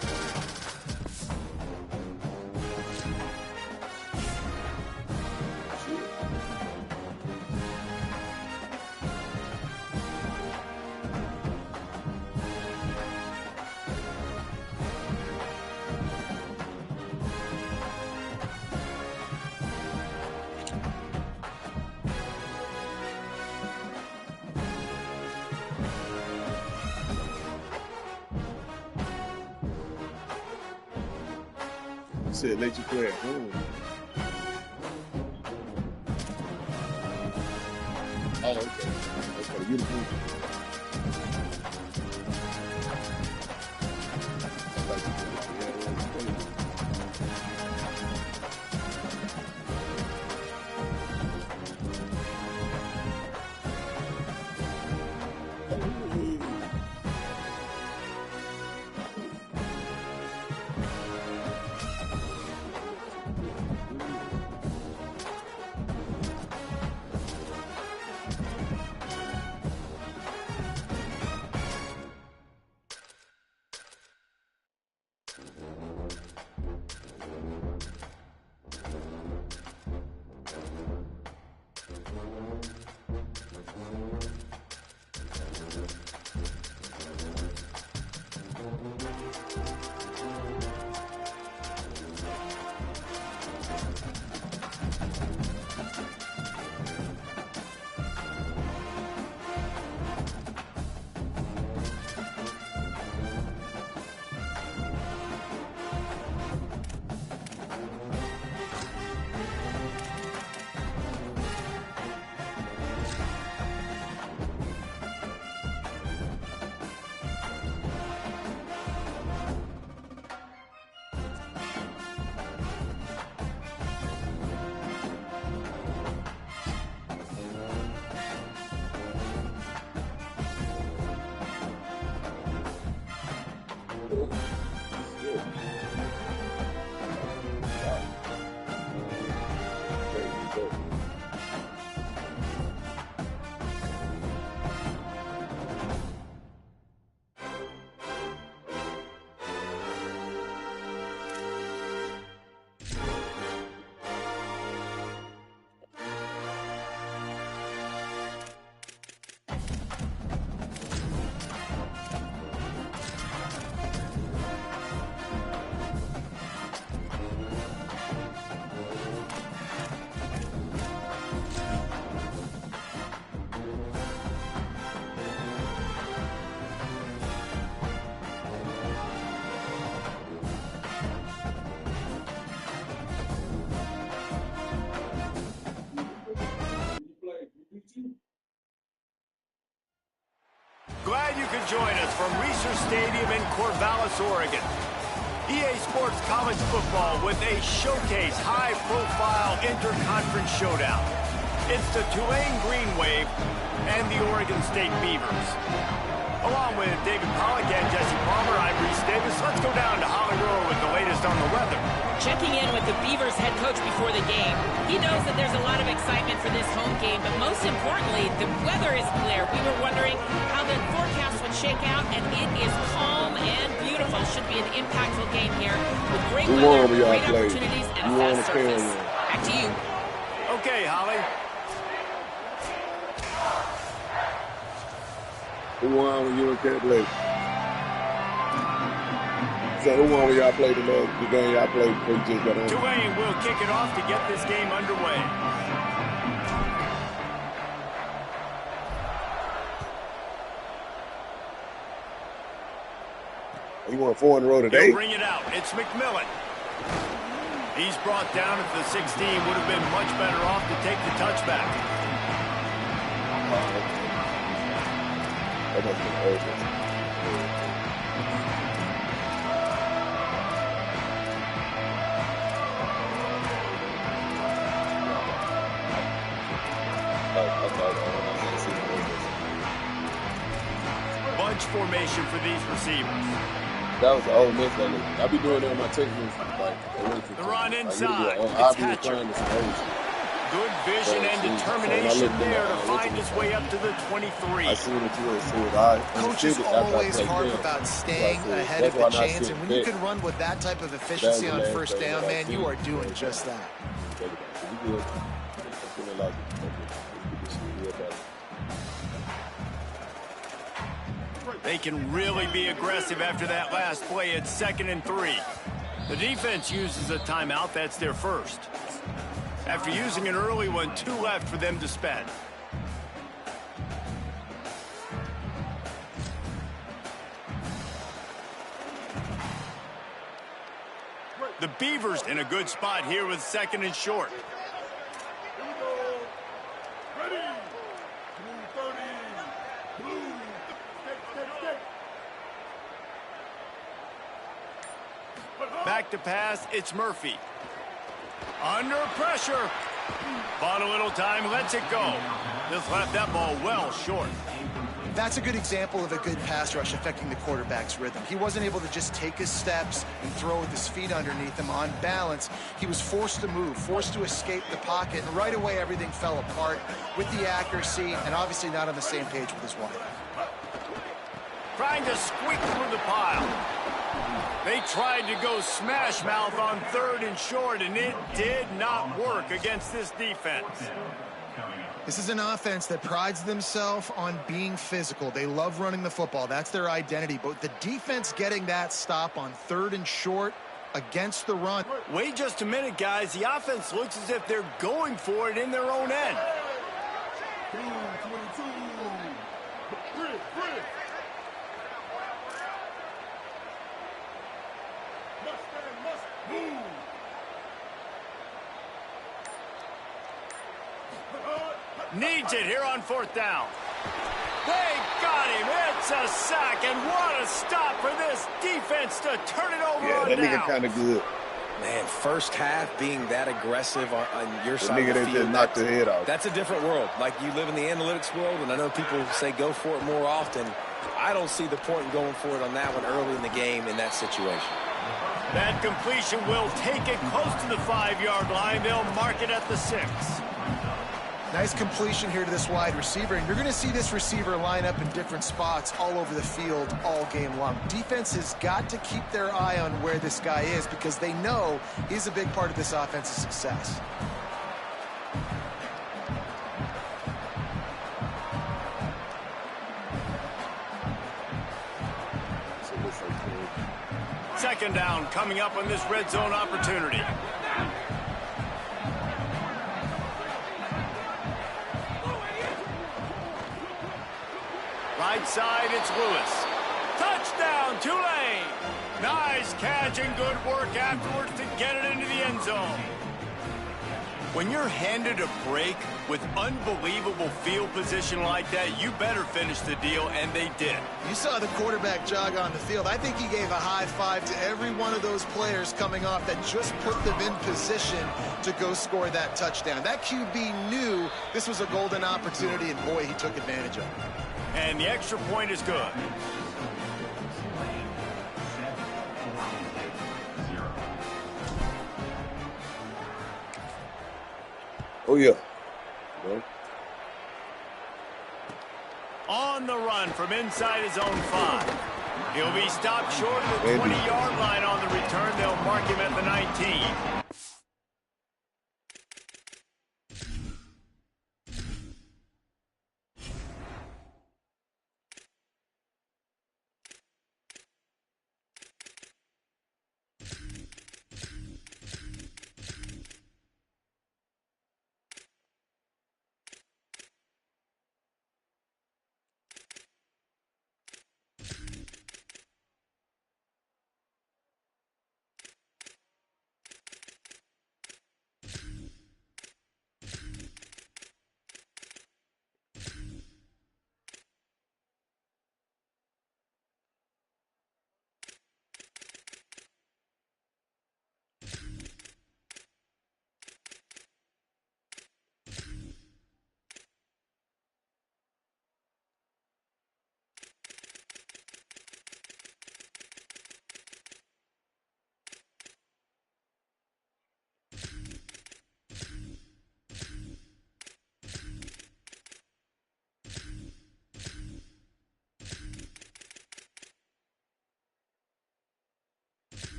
said let you play at home. Oh, okay. Okay, beautiful. could join us from Reser Stadium in Corvallis, Oregon. EA Sports College Football with a showcase high-profile interconference showdown. It's the Tulane Green Wave and the Oregon State Beavers. Along with David Pollack and Jesse Palmer, I'm Reese Davis. Let's go down to Holly Rowe with the latest on the weather. Checking in with the Beavers head coach before the game. He knows that there's a lot of excitement for this home game, but most importantly, the weather is clear. We were wondering how the forecast would shake out, and it is calm and beautiful. Should be an impactful game here with great weather, great opportunities, and fast surface. Back to you. Okay, Holly. Who won when you and Cat played? So who won when y'all played the game y'all played before you just got on? Tulane will kick it off to get this game underway. You won 4 in a row today? He'll bring it out. It's McMillan. He's brought down at the 16. Would have been much better off to take the touchback. That must have been over. Bunch formation for these receivers. That was the Ole Miss. I be doing that on my techniques. The run inside. It's Hatcher. Good vision and determination there to find his way up to the 23. I see what you were. Coach is always hard about staying ahead of the chains, and when you can run with that type of efficiency on first down, man, you are doing just that. They can really be aggressive after that last play. It's 2nd and 3. The defense uses a timeout. That's their first. After using an early one, 2 left for them to spend. The Beavers in a good spot here with 2nd and short. Back to pass, it's Murphy. Under pressure. Bought a little time, lets it go. Just left that ball well short. That's a good example of a good pass rush affecting the quarterback's rhythm. He wasn't able to just take his steps and throw with his feet underneath him on balance. He was forced to move, forced to escape the pocket, and right away everything fell apart with the accuracy and obviously not on the same page with his wife. Trying to squeak through the pile. They tried to go smash mouth on 3rd and short, and it did not work against this defense. This is an offense that prides themselves on being physical. They love running the football. That's their identity. But the defense getting that stop on 3rd and short against the run. Wait just a minute, guys. The offense looks as if they're going for it in their own end. 2-22. Needs it here on 4th down. They got him. It's a sack, and what a stop for this defense to turn it over on that down. nigga kind of good. Man, first half being that aggressive on your side nigga of the that field, just knocked the head off. That's a different world. Like, you live in the analytics world, and I know people say go for it more often. I don't see the point in going for it on that one early in the game in that situation. That completion will take it close to the 5-yard line. They'll mark it at the 6. Nice completion here to this wide receiver, and you're going to see this receiver line up in different spots all over the field all game long. Defense has got to keep their eye on where this guy is because they know he's a big part of this offense's success. Second down coming up on this red zone opportunity. Right side, it's Lewis. Touchdown, Tulane. Nice catch and good work afterwards to get it into the end zone. When you're handed a break with unbelievable field position like that, you better finish the deal, and they did. You saw the quarterback jog on the field. I think he gave a high five to every one of those players coming off that just put them in position to go score that touchdown. That QB knew this was a golden opportunity, and boy, he took advantage of it. And the extra point is good. Oh, yeah. On the run from inside his own 5. He'll be stopped short of the 20-yard line on the return. They'll mark him at the 19.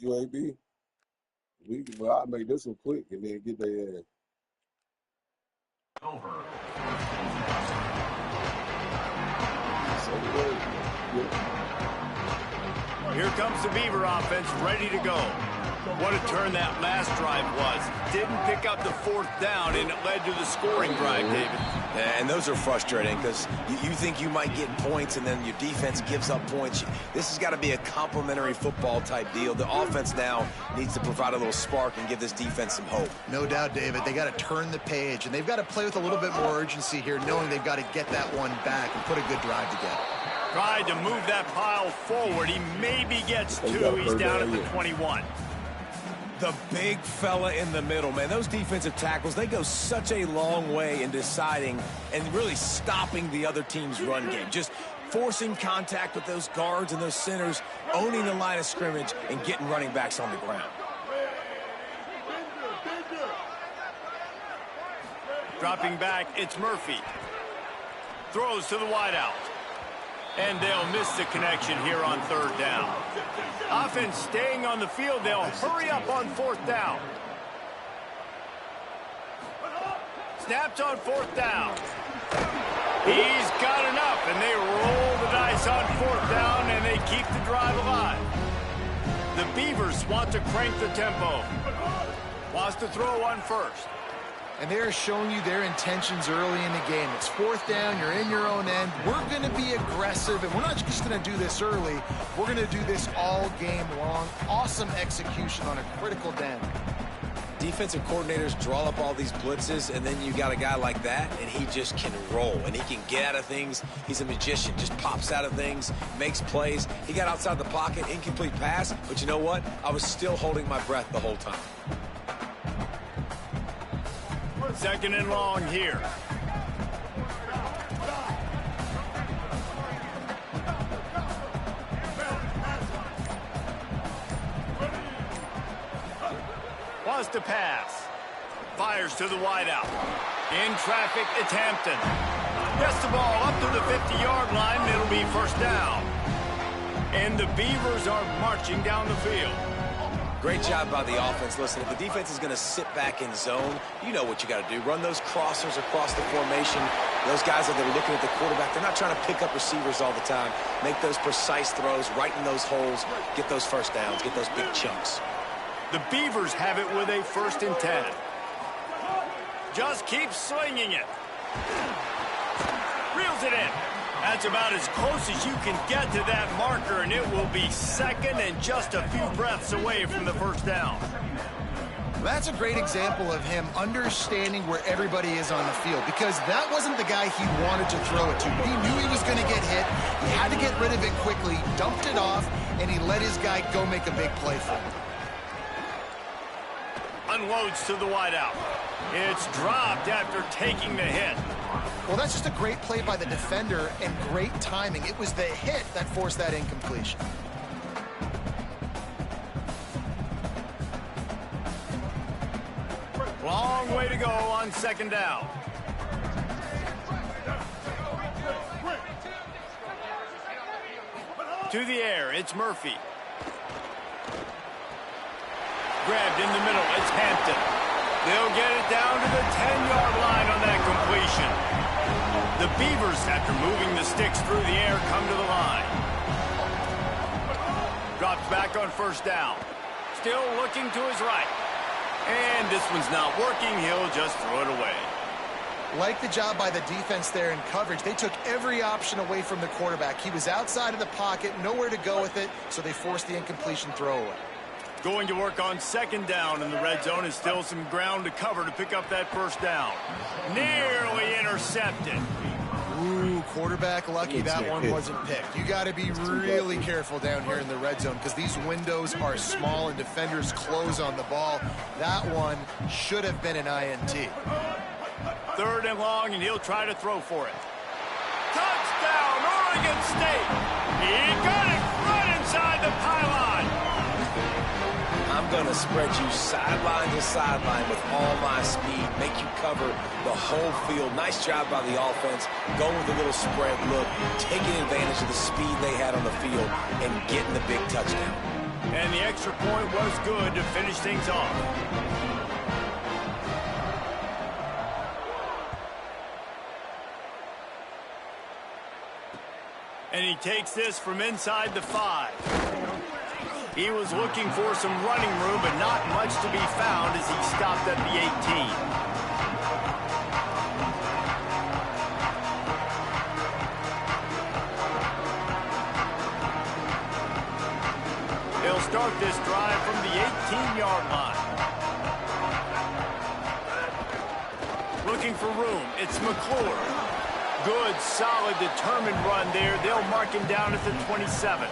UAB. Well, I'll make this one quick and then get their ass. Over. Here comes the Beaver offense ready to go. What a turn that last drive was. Didn't pick up the 4th down, and it led to the scoring drive, David. And those are frustrating because you think you might get points, and then your defense gives up points. This has got to be a complementary football type deal. The offense now needs to provide a little spark and give this defense some hope. No doubt, David. They got to turn the page, and they've got to play with a little bit more urgency here, knowing they've got to get that one back and put a good drive together. Tried to move that pile forward. He maybe gets 2. He's down at the 21. The big fella in the middle, man. Those defensive tackles, they go such a long way in deciding and really stopping the other team's run game. Just forcing contact with those guards and those centers, owning the line of scrimmage, and getting running backs on the ground. Dropping back, it's Murphy. Throws to the wideout. And they'll miss the connection here on 3rd down. Offense staying on the field. They'll hurry up on 4th down. Snaps on 4th down. He's got enough, and they roll the dice on 4th down, and they keep the drive alive. The Beavers want to crank the tempo. Wants to throw one first. And they're showing you their intentions early in the game. It's 4th down, you're in your own end. We're going to be aggressive, and we're not just going to do this early. We're going to do this all game long. Awesome execution on a critical down. Defensive coordinators draw up all these blitzes, and then you got a guy like that, and he just can roll, and he can get out of things. He's a magician, just pops out of things, makes plays. He got outside the pocket, incomplete pass, but you know what? I was still holding my breath the whole time. 2nd and long here. Wants to pass. Fires to the wideout. In traffic, it's Hampton. Gets the ball up to the 50-yard line, and it'll be 1st down. And the Beavers are marching down the field. Great job by the offense. Listen, if the defense is going to sit back in zone, you know what you got to do. Run those crossers across the formation. Those guys that are looking at the quarterback, they're not trying to pick up receivers all the time. Make those precise throws, right in those holes, get those 1st downs, get those big chunks. The Beavers have it with a 1st and 10. Just keep swinging it. Reels it in. That's about as close as you can get to that marker, and it will be second and just a few breaths away from the first down. That's a great example of him understanding where everybody is on the field, because that wasn't the guy he wanted to throw it to. He knew he was going to get hit. He had to get rid of it quickly, dumped it off, and he let his guy go make a big play for him. Unloads to the wideout. It's dropped after taking the hit. Well, that's just a great play by the defender and great timing. It was the hit that forced that incompletion. Long way to go on second down. To the air, it's Murphy. Grabbed in the middle, it's Hampton. They'll get it down to the 10-yard line on that completion. The Beavers, after moving the sticks through the air, come to the line. Drops back on first down. Still looking to his right. And this one's not working. He'll just throw it away. Like the job by the defense there in coverage. They took every option away from the quarterback. He was outside of the pocket, nowhere to go with it, so they forced the incompletion throwaway. Going to work on second down in the red zone, and still some ground to cover to pick up that first down. Nearly intercepted. Ooh, quarterback lucky that one wasn't picked. You got to be really careful down here in the red zone, because these windows are small and defenders close on the ball. That one should have been an INT. Third and long, and he'll try to throw for it. Touchdown, Oregon State! He got it right inside the pylon. I'm going to spread you sideline to sideline with all my speed, make you cover the whole field. Nice job by the offense, going with a little spread look, taking advantage of the speed they had on the field, and getting the big touchdown. And the extra point was good to finish things off. And he takes this from inside the 5. He was looking for some running room, but not much to be found as he stopped at the 18. He'll start this drive from the 18-yard line. Looking for room, it's McClure. Good, solid, determined run there. They'll mark him down at the 27.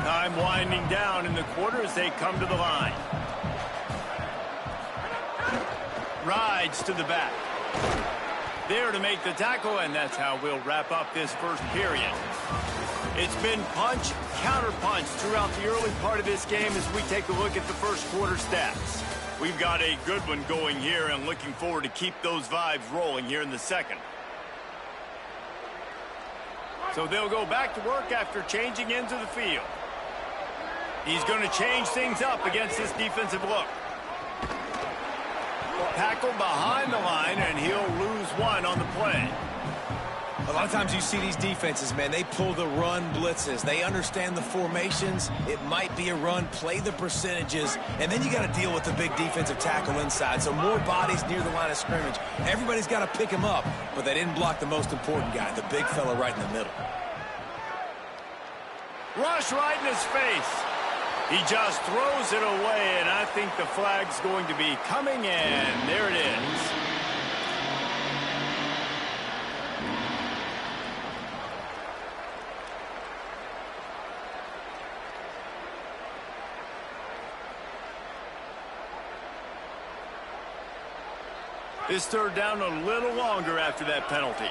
Time winding down in the quarter as they come to the line. Rides to the back. There to make the tackle, and that's how we'll wrap up this first period. It's been punch, counter punch throughout the early part of this game as we take a look at the first quarter stats. We've got a good one going here and looking forward to keep those vibes rolling here in the second. So they'll go back to work after changing into the field. He's going to change things up against this defensive look. Tackle behind the line, and he'll lose one on the play. A lot of times you see these defenses, man, they pull the run blitzes. They understand the formations. It might be a run, play the percentages, and then you got to deal with the big defensive tackle inside. So more bodies near the line of scrimmage. Everybody's got to pick him up, but they didn't block the most important guy, the big fella right in the middle. Rush right in his face. He just throws it away, and I think the flag's going to be coming in. There it is. This third down a little longer after that penalty.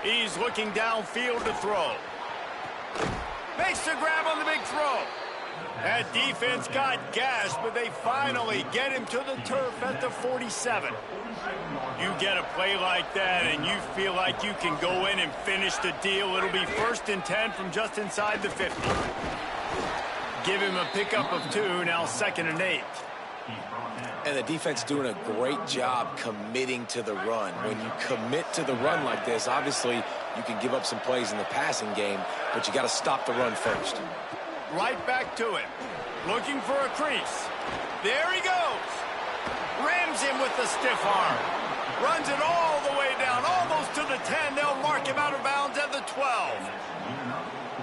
He's looking downfield to throw. Makes the grab on the big throw. That defense got gashed, but they finally get him to the turf at the 47. You get a play like that, and you feel like you can go in and finish the deal. It'll be 1st and 10 from just inside the 50. Give him a pickup of 2, now 2nd and 8. And the defense doing a great job committing to the run. When you commit to the run like this, obviously you can give up some plays in the passing game, but you got to stop the run first. Right back to him. Looking for a crease. There he goes. Rams him with the stiff arm. Runs it all the way down, almost to the 10. They'll mark him out of bounds at the 12.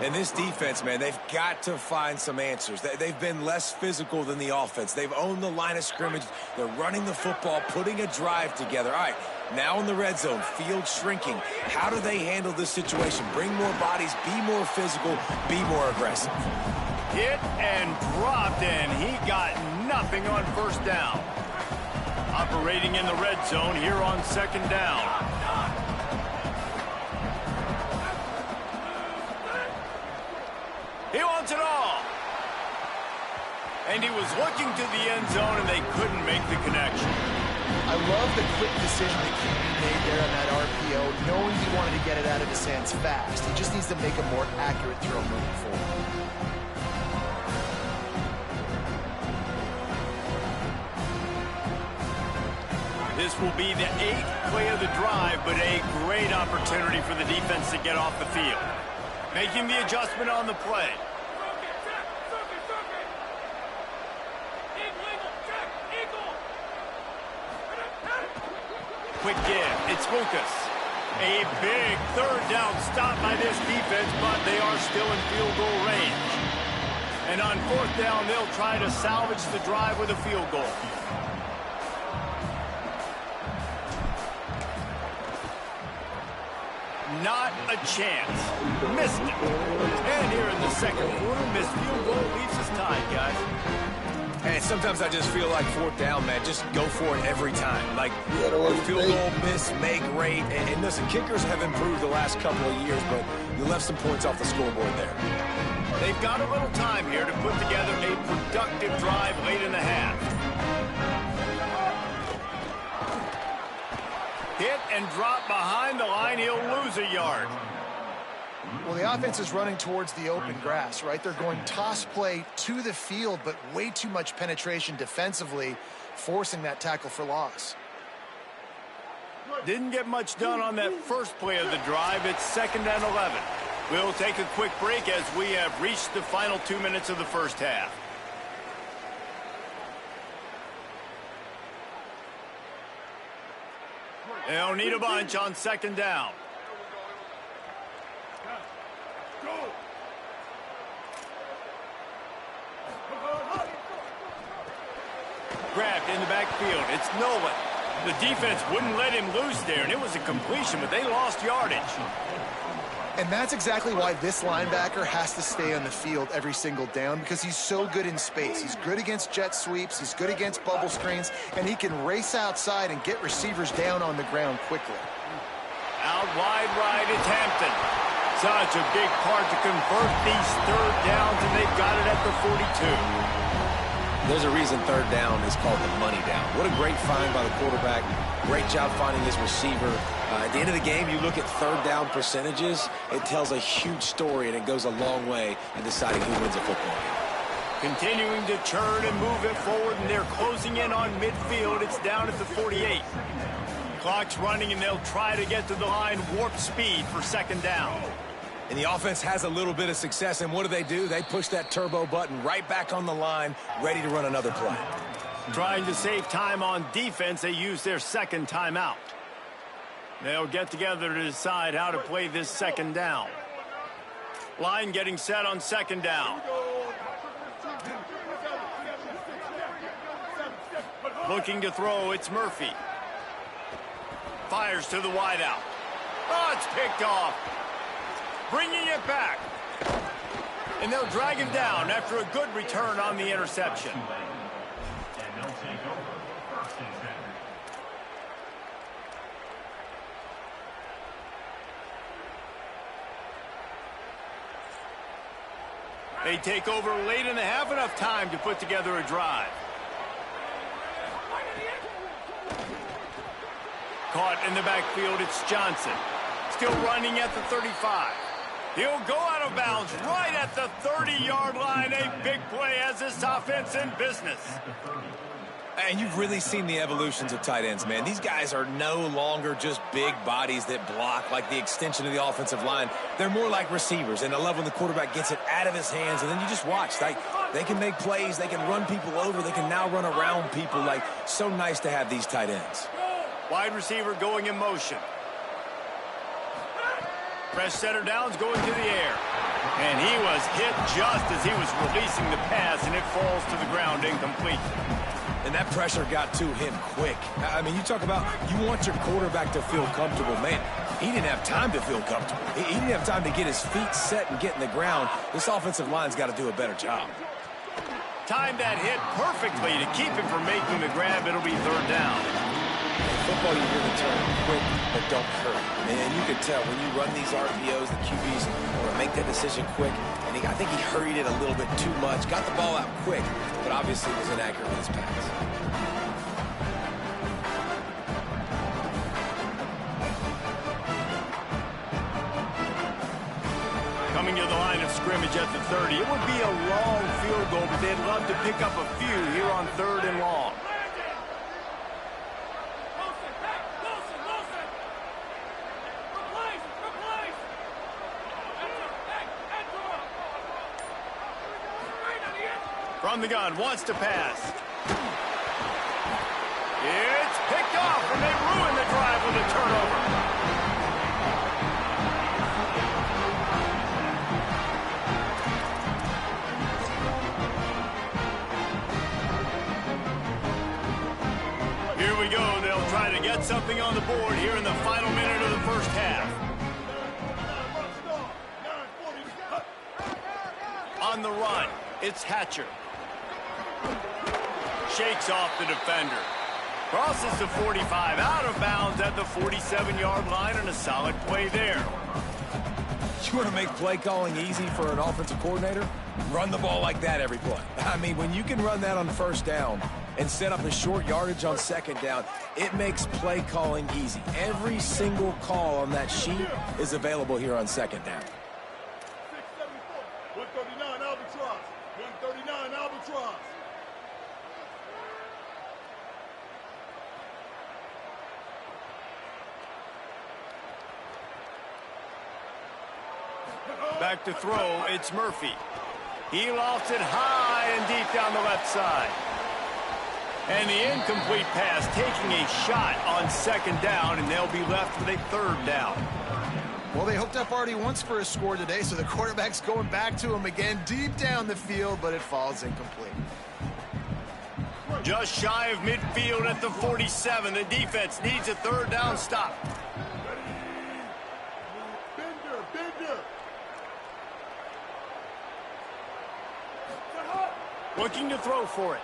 And this defense, man, they've got to find some answers. They've been less physical than the offense. They've owned the line of scrimmage. They're running the football, putting a drive together. All right, now in the red zone, field shrinking. How do they handle this situation? Bring more bodies, be more physical, be more aggressive. Hit and dropped, and he got nothing on first down. Operating in the red zone here on second down. He wants it all. And he was looking to the end zone, and they couldn't make the connection. I love the quick decision that QB made there on that RPO, knowing he wanted to get it out of his hands fast. He just needs to make a more accurate throw moving forward. This will be the 8th play of the drive, but a great opportunity for the defense to get off the field. Making the adjustment on the play. Quick give. It's Lucas. A big third down stop by this defense, but they are still in field goal range. And on fourth down, they'll try to salvage the drive with a field goal. Not a chance. Missed it. And here in the second quarter, missed field goal leaves us tied, guys. And sometimes I just feel like fourth down, man, just go for it every time. Like, field goal, miss, make, rate. And listen, kickers have improved the last couple of years, but you left some points off the scoreboard there. They've got a little time here to put together a productive drive late in the half. Hit and drop behind the line. He'll lose a yard. Well, the offense is running towards the open grass, right? They're going toss play to the field, but way too much penetration defensively, forcing that tackle for loss. Didn't get much done on that first play of the drive. It's 2nd and 11. We'll take a quick break as we have reached the final 2 minutes of the first half. They'll need a bunch on 2nd down. Grabbed in the backfield. It's Nolan. The defense wouldn't let him loose there, and it was a completion, but they lost yardage. And that's exactly why this linebacker has to stay on the field every single down, because he's so good in space. He's good against jet sweeps. He's good against bubble screens, and he can race outside and get receivers down on the ground quickly. Out wide right, it's Hampton. Such a big part to convert these third downs, and they've got it at the 42. There's a reason third down is called the money down. What a great find by the quarterback. Great job finding his receiver. At the end of the game, you look at third down percentages, it tells a huge story, and it goes a long way in deciding who wins a football game. Continuing to turn and move it forward, and they're closing in on midfield. It's down at the 48. Clock's running, and they'll try to get to the line warp speed for 2nd down. And the offense has a little bit of success, and what do? They push that turbo button right back on the line, ready to run another play. Trying to save time on defense, they use their 2nd timeout. They'll get together to decide how to play this 2nd down. Line getting set on 2nd down. Looking to throw, it's Murphy. Fires to the wideout. Oh, it's picked off. Bringing it back. And they'll drag him down after a good return on the interception. They take over late in the half, enough time to put together a drive. Caught in the backfield, it's Johnson. Still running at the 35. He'll go out of bounds right at the 30-yard line. A big play as this offense in business. And you've really seen the evolutions of tight ends, man. These guys are no longer just big bodies that block like the extension of the offensive line. They're more like receivers, and I love when the quarterback gets it out of his hands, and then you just watch. Like, They can make plays. They can run people over. They can now run around people. Like, so nice to have these tight ends. Wide receiver going in motion. Press center downs going to the air. And he was hit just as he was releasing the pass, and it falls to the ground incomplete. And that pressure got to him quick. I mean, you talk about you want your quarterback to feel comfortable. Man, he didn't have time to feel comfortable. He didn't have time to get his feet set and get in the ground. This offensive line's got to do a better job. Timed that hit perfectly to keep him from making the grab. It'll be third down. In football, you hear the term quick, but don't hurry. And you can tell when you run these RPOs, the QBs want to make that decision quick. And I think he hurried it a little bit too much. Got the ball out quick, but obviously was inaccurate with his pass. Coming to the line of scrimmage at the 30. It would be a long field goal, but they'd love to pick up a few here on 3rd and long. From the gun, wants to pass. It's picked off, and they ruin the drive with a turnover. Here we go. They'll try to get something on the board here in the final minute of the first half. On the run, it's Hatcher. Shakes off the defender. Crosses the 45, out of bounds at the 47-yard line, and a solid play there. You want to make play calling easy for an offensive coordinator? Run the ball like that every play. I mean, when you can run that on first down and set up a short yardage on second down, it makes play calling easy. Every single call on that sheet is available here on second down. 139 Albatross. 139 Albatross. Back to throw, it's Murphy. He lofts it high and deep down the left side. And the incomplete pass taking a shot on second down, and they'll be left with a third down. Well, they hooked up already once for a score today, so the quarterback's going back to him again deep down the field, but it falls incomplete. Just shy of midfield at the 47. The defense needs a third down stop. Bender. Looking to throw for it.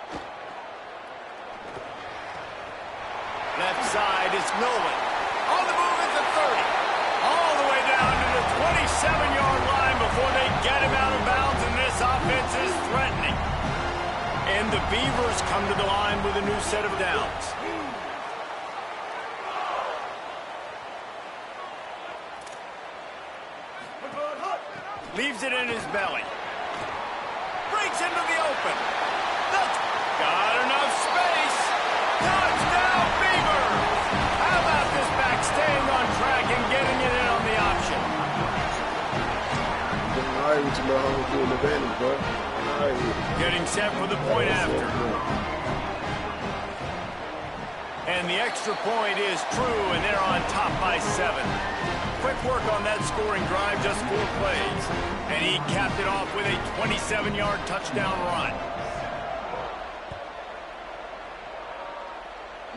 Left side is Nolan. On the move at the 30. All the way down to the 27-yard line before they get him out of bounds, and this offense is threatening. And the Beavers come to the line with a new set of downs. Leaves it in his belly. Breaks into the open. Got enough space. Touchdown, Beavers! How about this back staying on track and getting it in on the option? All right with you, little homie, doing the advantage, bro. All right with you. Getting set for the point after. And the extra point is true, and they're on top by 7. Quick work on that scoring drive, just 4 plays. And he capped it off with a 27-yard touchdown run.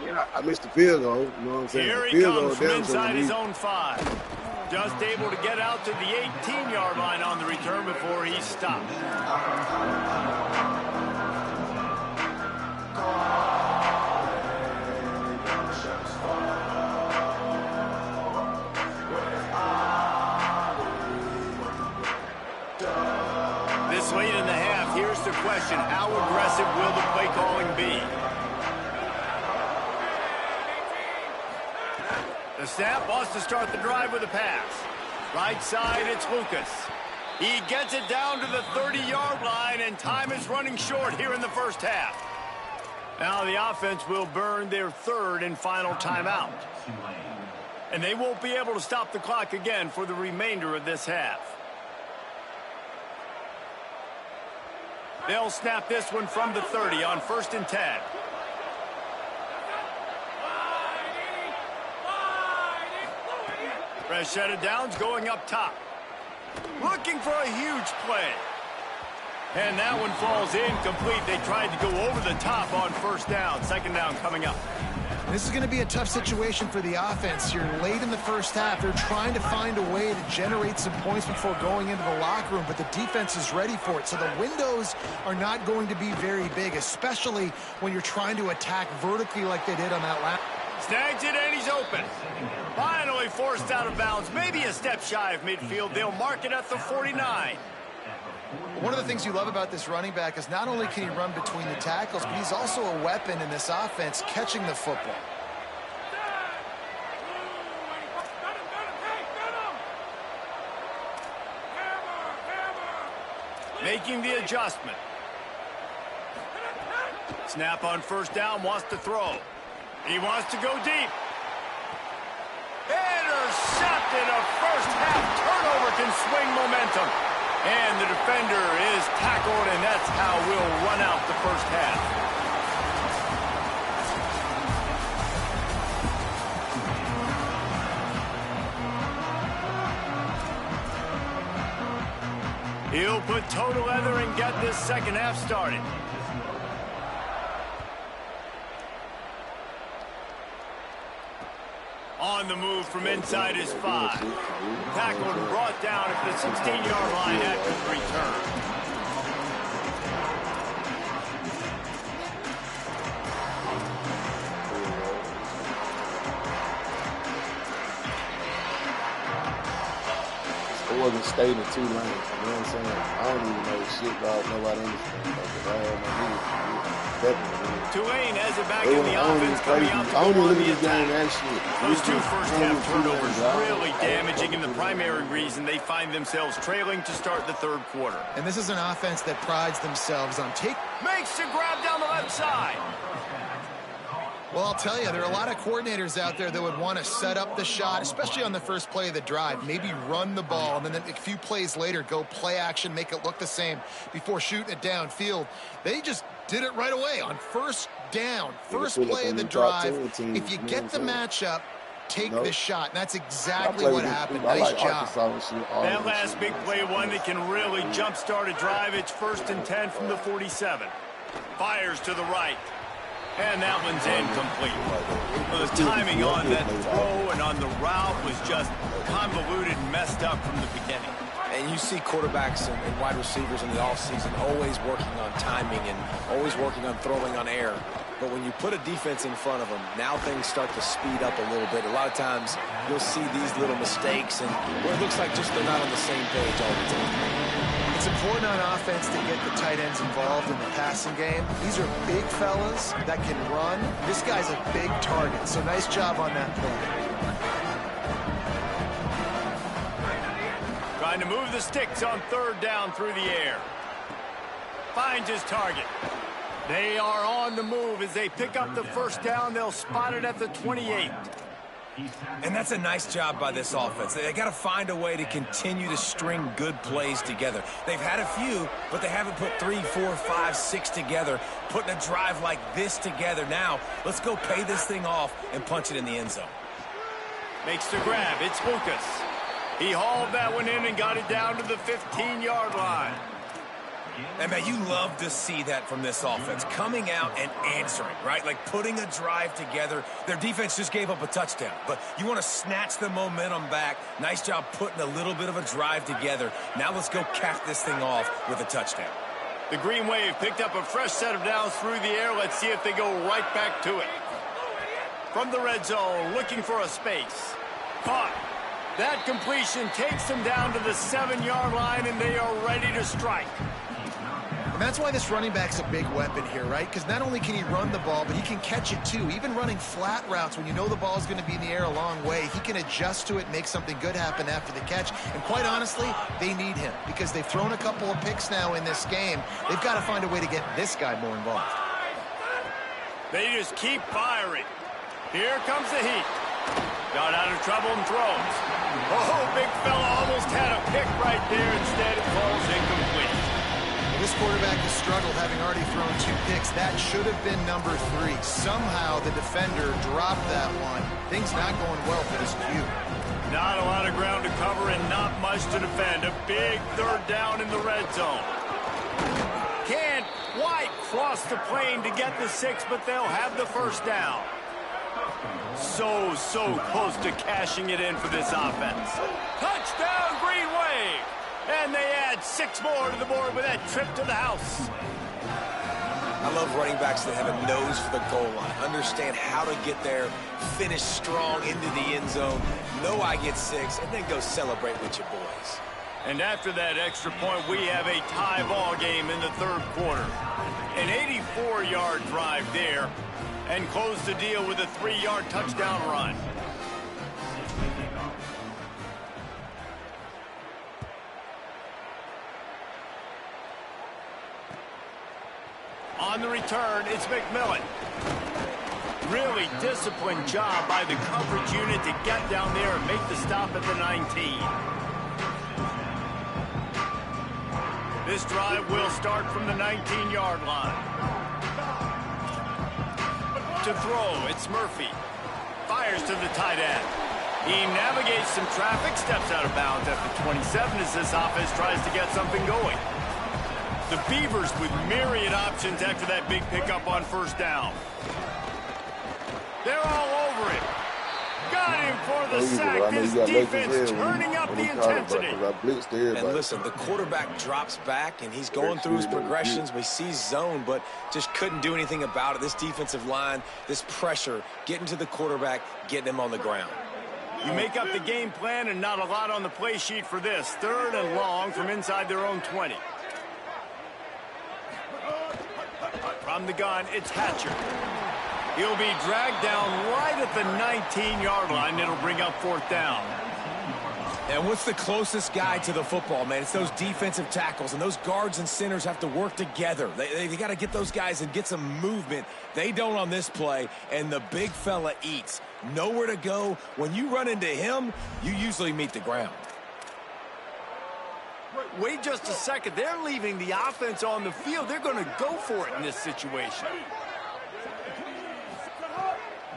Yeah, I missed the field goal. You know what I'm saying? Here he field comes goal from inside his own 5. Just able to get out to the 18-yard line on the return before he stopped. This late in the half, here's the question. How aggressive will the play calling be? The snap wants to start the drive with a pass. Right side, it's Lucas. He gets it down to the 30-yard line, and time is running short here in the first half. Now the offense will burn their third and final timeout. And they won't be able to stop the clock again for the remainder of this half. They'll snap this one from the 30 on 1st and 10. Fresh set of downs going up top. Looking for a huge play. And that one falls incomplete. They tried to go over the top on 1st down. 2nd down coming up. This is going to be a tough situation for the offense. You're late in the first half. They're trying to find a way to generate some points before going into the locker room, but the defense is ready for it. So the windows are not going to be very big, especially when you're trying to attack vertically like they did on that last. Snags it, and he's open. Finally forced out of bounds. Maybe a step shy of midfield. They'll mark it at the 49. One of the things you love about this running back is not only can he run between the tackles, but he's also a weapon in this offense catching the football. Making the adjustment. Snap on 1st down, wants to throw. He wants to go deep. Intercepted. A first half turnover can swing momentum. And the defender is tackled, and that's how we'll run out the first half. He'll put total leather and get this 2nd half started. On the move from inside his 5. Tackled and brought down at the 16-yard line after the return. It wasn't stayed in 2 lanes. You know what I'm saying? I don't even know shit about nobody understands. Like, I had my music. Tulane has it back in the offense, coming out to go on the attack. Those 2 first-half turnovers really damaging, and the primary reason they find themselves trailing to start the 3rd quarter. And this is an offense that prides themselves on Makes the grab down the left side. Well, I'll tell you, there are a lot of coordinators out there that would want to set up the shot, especially on the first play of the drive, maybe run the ball, and then a few plays later go play action, make it look the same before shooting it downfield. They just did it right away on 1st down, first play of the drive. If you get the matchup, take the shot. And that's exactly what happened. Nice job. That last big play, one that can really jumpstart a drive. It's 1st and 10 from the 47. Fires to the right. And that one's incomplete. Well, the timing on that throw and on the route was just convoluted and messed up from the beginning. And you see quarterbacks and wide receivers in the offseason always working on timing and always working on throwing on air. But when you put a defense in front of them, now things start to speed up a little bit. A lot of times you'll see these little mistakes and where it looks like just they're not on the same page all the time. It's important on offense to get the tight ends involved in the passing game. These are big fellas that can run. This guy's a big target, so nice job on that play. Trying to move the sticks on 3rd down through the air. Finds his target. They are on the move as they pick up the 1st down. They'll spot it at the 28. And that's a nice job by this offense. They got to find a way to continue to string good plays together. They've had a few, but they haven't put 3, 4, 5, 6 together, putting a drive like this together. Now, let's go pay this thing off and punch it in the end zone. Makes the grab. It's Lucas. He hauled that one in and got it down to the 15-yard line. And, man, you love to see that from this offense, coming out and answering, right? Like putting a drive together. Their defense just gave up a touchdown, but you want to snatch the momentum back. Nice job putting a little bit of a drive together. Now let's go cap this thing off with a touchdown. The Green Wave picked up a fresh set of downs through the air. Let's see if they go right back to it. From the red zone, looking for a space. Caught. That completion takes them down to the 7-yard line, and they are ready to strike. And that's why this running back's a big weapon here, right? Because not only can he run the ball, but he can catch it too. Even running flat routes when you know the ball's going to be in the air a long way, he can adjust to it, make something good happen after the catch. And quite honestly, they need him because they've thrown a couple of picks now in this game. They've got to find a way to get this guy more involved. They just keep firing. Here comes the heat. Got out of trouble and throws. Oh, big fella almost had a pick right there. Instead, it falls incomplete. This quarterback has struggled, having already thrown 2 picks. That should have been number 3. Somehow the defender dropped that one. Things not going well for this Q. Not a lot of ground to cover and not much to defend. A big 3rd down in the red zone. Can't quite cross the plane to get the 6, but they'll have the 1st down. So close to cashing it in for this offense. Touchdown, Green Wave! And they add 6 more to the board with that trip to the house. I love running backs that have a nose for the goal line, understand how to get there, finish strong into the end zone, know I get 6, and then go celebrate with your boys. And after that extra point, we have a tie ball game in the 3rd quarter. An 84-yard drive there, and close the deal with a 3-yard touchdown run. On the return, it's McMillan. Really disciplined job by the coverage unit to get down there and make the stop at the 19. This drive will start from the 19-yard line. To throw, it's Murphy. Fires to the tight end. He navigates some traffic, steps out of bounds at the 27 as this offense tries to get something going. The Beavers with myriad options after that big pickup on 1st down. They're all over it. Got him for the sack. This defense turning up the intensity. And listen, the quarterback drops back, and he's going through his progressions. We see zone, but just couldn't do anything about it. This defensive line, this pressure, getting to the quarterback, getting him on the ground. You make up the game plan and not a lot on the play sheet for this. 3rd and long from inside their own 20. From the gun, it's Hatcher. He'll be dragged down right at the 19-yard line. It'll bring up 4th down. And what's the closest guy to the football, man? It's those defensive tackles, and those guards and centers have to work together. They got to get those guys and get some movement. They don't on this play, and the big fella eats. Nowhere to go. When you run into him, you usually meet the ground. Wait just a second. They're leaving the offense on the field. They're going to go for it in this situation.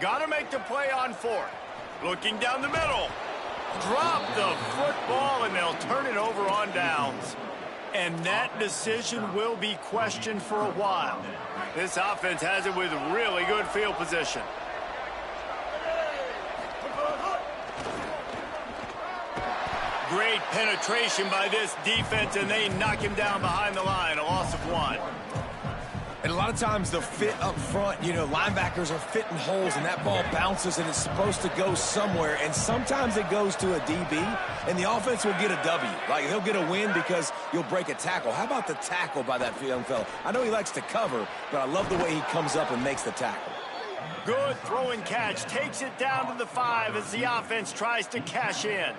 Got to make the play on 4th. Looking down the middle. Drop the football, and they'll turn it over on downs. And that decision will be questioned for a while. This offense has it with really good field position. Great penetration by this defense, and they knock him down behind the line. A loss of 1. And a lot of times the fit up front, you know, linebackers are fitting holes, and that ball bounces, and it's supposed to go somewhere. And sometimes it goes to a DB, and the offense will get a W. Like, he'll get a win because you'll break a tackle. How about the tackle by that young fella? I know he likes to cover, but I love the way he comes up and makes the tackle. Good throw and catch. Takes it down to the 5 as the offense tries to cash in.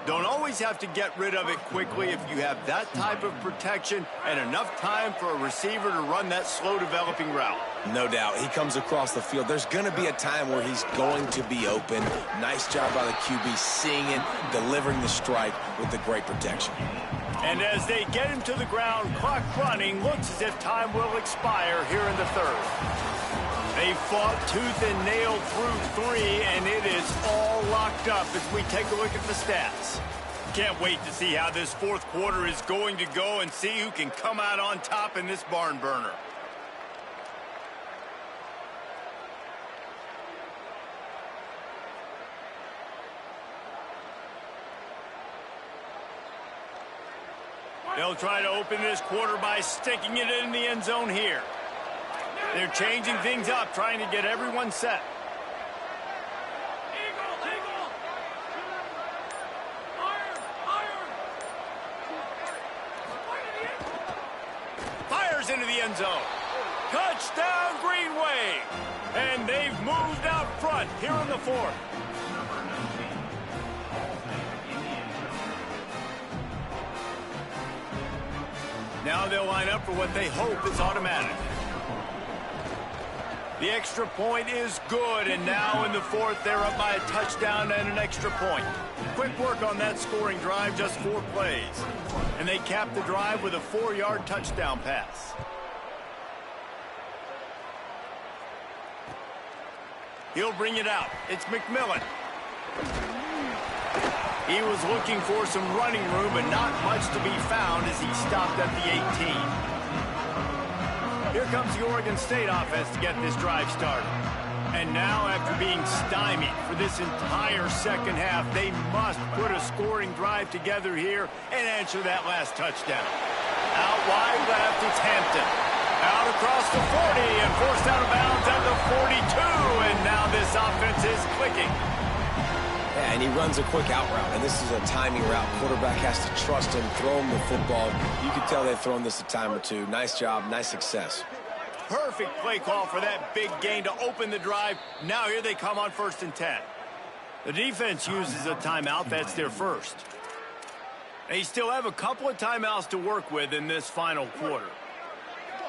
Don't always have to get rid of it quickly if you have that type of protection and enough time for a receiver to run that slow-developing route. No doubt. He comes across the field. There's going to be a time where he's going to be open. Nice job by the QB seeing it, delivering the strike with the great protection. And as they get him to the ground, clock running, looks as if time will expire here in the 3rd. They fought tooth and nail through 3, and it is all locked up as we take a look at the stats. Can't wait to see how this 4th quarter is going to go and see who can come out on top in this barn burner. They'll try to open this quarter by sticking it in the end zone here. They're changing things up, trying to get everyone set. Fires into the end zone. Touchdown, Green Wave. And they've moved out front here in the 4th. Now they'll line up for what they hope is automatic. The extra point is good, and now in the fourth, they're up by a touchdown and an extra point. Quick work on that scoring drive, just 4 plays. And they cap the drive with a 4-yard touchdown pass. He'll bring it out. It's McMillan. He was looking for some running room, but not much to be found as he stopped at the 18. Here comes the Oregon State offense to get this drive started. And now, after being stymied for this entire second half, they must put a scoring drive together here and answer that last touchdown. Out wide left, it's Hampton. Out across the 40 and forced out of bounds at the 42. And now this offense is clicking. Yeah, and he runs a quick out route, and this is a timing route. Quarterback has to trust him, throw him the football. You can tell they've thrown this a time or two. Nice job, nice success. Perfect play call for that big gain to open the drive. Now here they come on 1st and 10. The defense uses a timeout. That's their first. They still have a couple of timeouts to work with in this final quarter.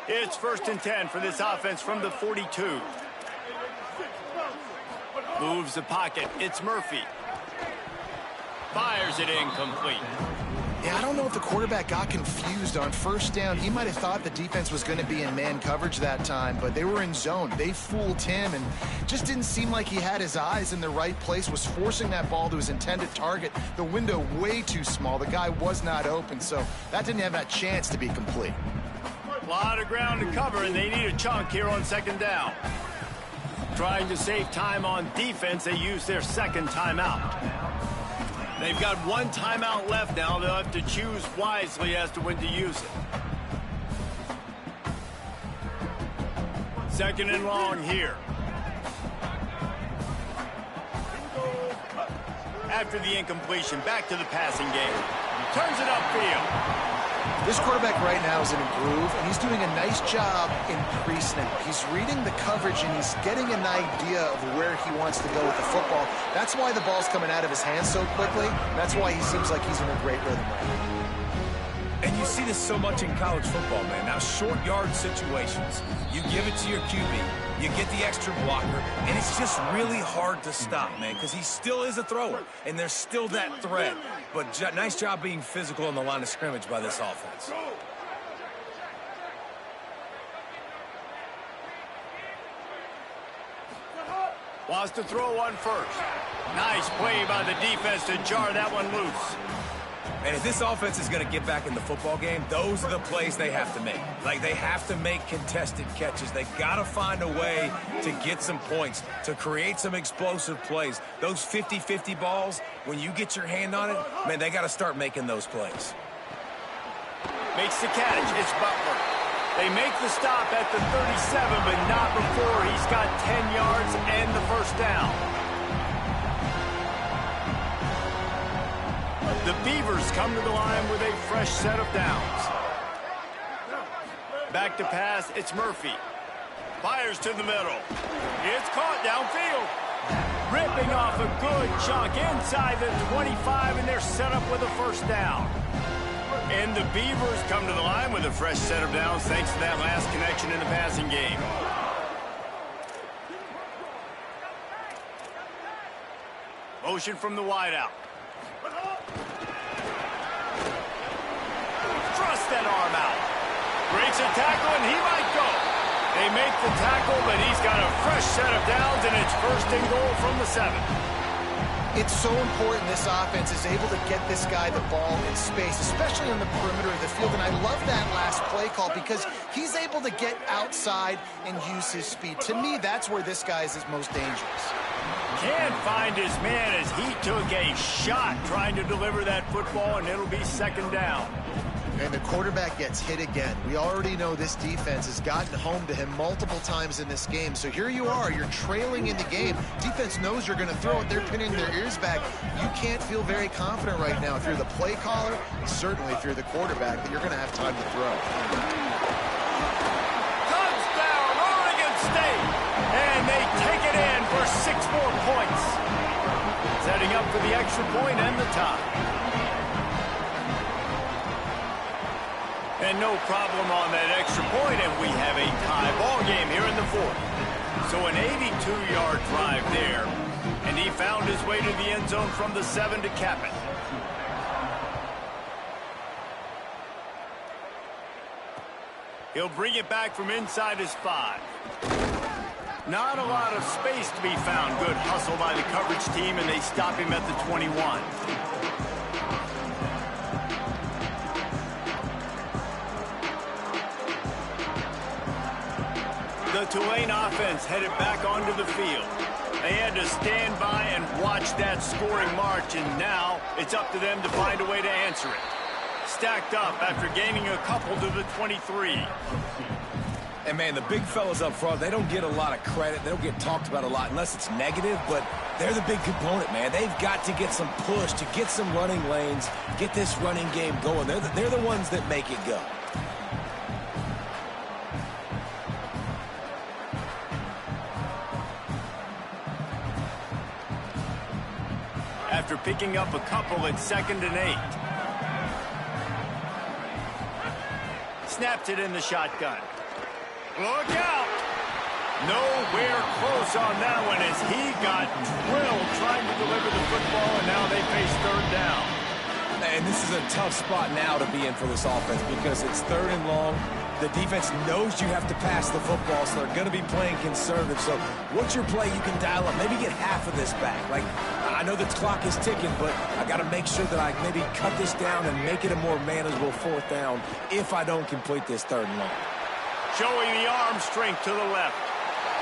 It's 1st and 10 for this offense from the 42. Moves the pocket. It's Murphy. Fires it incomplete. Yeah, I don't know if the quarterback got confused on 1st down. He might have thought the defense was going to be in man coverage that time, but they were in zone. They fooled him and just didn't seem like he had his eyes in the right place, was forcing that ball to his intended target. The window way too small. The guy was not open, so that didn't have that chance to be complete. A lot of ground to cover, and they need a chunk here on 2nd down. Trying to save time on defense, they use their second timeout. They've got 1 timeout left now. They'll have to choose wisely as to when to use it. 2nd and long here. After the incompletion, back to the passing game. Turns it upfield. This quarterback right now is in a groove, and he's doing a nice job in pre-snap. He's reading the coverage, and he's getting an idea of where he wants to go with the football. That's why the ball's coming out of his hands so quickly. That's why he seems like he's in a great rhythm right now. And you see this so much in college football, man. Now, short yard situations, you give it to your QB, you get the extra blocker, and it's just really hard to stop, man, because he still is a thrower, and there's still that threat. But nice job being physical on the line of scrimmage by this offense. Wants to throw on 1st. Nice play by the defense to jar that one loose. And if this offense is going to get back in the football game, those are the plays they have to make. Like, they have to make contested catches. They got to find a way to get some points, to create some explosive plays. Those 50-50 balls, when you get your hand on it, man, they got to start making those plays. Makes the catch. It's Butler. They make the stop at the 37, but not before he's got 10 yards and the 1st down. The Beavers come to the line with a fresh set of downs. Back to pass, it's Murphy. Fires to the middle. It's caught downfield. Ripping off a good chunk inside the 25, and they're set up with a 1st down. And the Beavers come to the line with a fresh set of downs thanks to that last connection in the passing game. Motion from the wideout. Thrust that arm out. Breaks a tackle, and he might go. They make the tackle, but he's got a fresh set of downs, and it's 1st and goal from the 7. It's so important this offense is able to get this guy the ball in space, especially on the perimeter of the field. And I love that last play call because he's able to get outside and use his speed. To me, that's where this guy is his most dangerous. Can't find his man as he took a shot trying to deliver that football, and it'll be 2nd down. And the quarterback gets hit again. We already know this defense has gotten home to him multiple times in this game. So here you are, you're trailing in the game. Defense knows you're going to throw it. They're pinning their ears back. You can't feel very confident right now if you're the play caller, and certainly if you're the quarterback, that you're going to have time to throw. Touchdown, Oregon State! And they take it in for 6 more points. Setting up for the extra point and the tie. And no problem on that extra point, and we have a tie ball game here in the 4th. So an 82-yard drive there, and he found his way to the end zone from the 7 to cap it. He'll bring it back from inside his 5. Not a lot of space to be found. Good hustle by the coverage team, and they stop him at the 21. The Tulane offense headed back onto the field. They had to stand by and watch that scoring march, and now it's up to them to find a way to answer it. Stacked up after gaining a couple to the 23. And, man, the big fellas up front, they don't get a lot of credit. They don't get talked about a lot unless it's negative, but they're the big component, man. They've got to get some push, to get some running lanes, get this running game going. They're the ones that make it go. After picking up a couple at 2nd and 8. Snaps it in the shotgun. Look out! Nowhere close on that one as he got drilled trying to deliver the football, and now they face 3rd down. And this is a tough spot now to be in for this offense because it's 3rd and long. The defense knows you have to pass the football, so they're going to be playing conservative. So what's your play you can dial up? Maybe get half of this back. Like, I know the clock is ticking, but I got to make sure that I maybe cut this down and make it a more manageable 4th down if I don't complete this 3rd and long. Showing the arm strength to the left.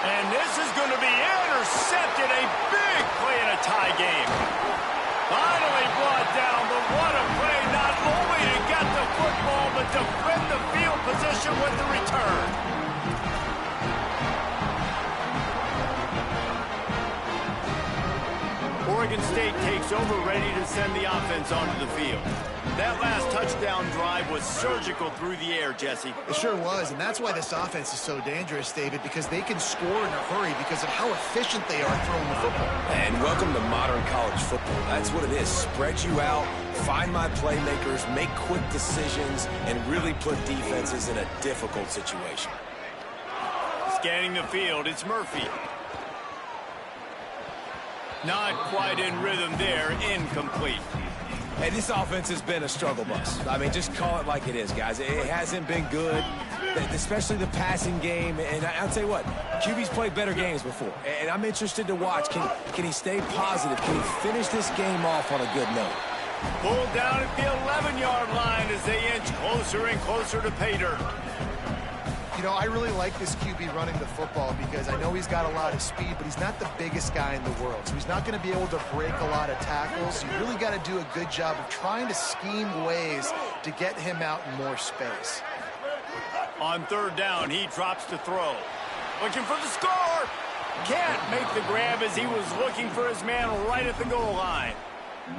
And this is going to be intercepted. A big play in a tie game. Finally brought down, but what a play. Not only to get the football, but to flip the field position with the return. Oregon State takes over, ready to send the offense onto the field. That last touchdown drive was surgical through the air, Jesse. It sure was, and that's why this offense is so dangerous, David, because they can score in a hurry because of how efficient they are throwing the football. And welcome to modern college football. That's what it is. Spread you out, find my playmakers, make quick decisions, and really put defenses in a difficult situation. Scanning the field, it's Murphy. Not quite in rhythm there, incomplete. Hey, this offense has been a struggle bus. I mean, just call it like it is, guys. It hasn't been good, especially the passing game. And I'll tell you what, QB's played better games before. And I'm interested to watch. Can he stay positive? Can he finish this game off on a good note? Pulled down at the 11-yard line as they inch closer and closer to pay dirt. You know, I really like this QB running the football because I know he's got a lot of speed, but he's not the biggest guy in the world. So he's not going to be able to break a lot of tackles. You really got to do a good job of trying to scheme ways to get him out in more space. On 3rd down, he drops to throw. Looking for the score. Can't make the grab as he was looking for his man right at the goal line.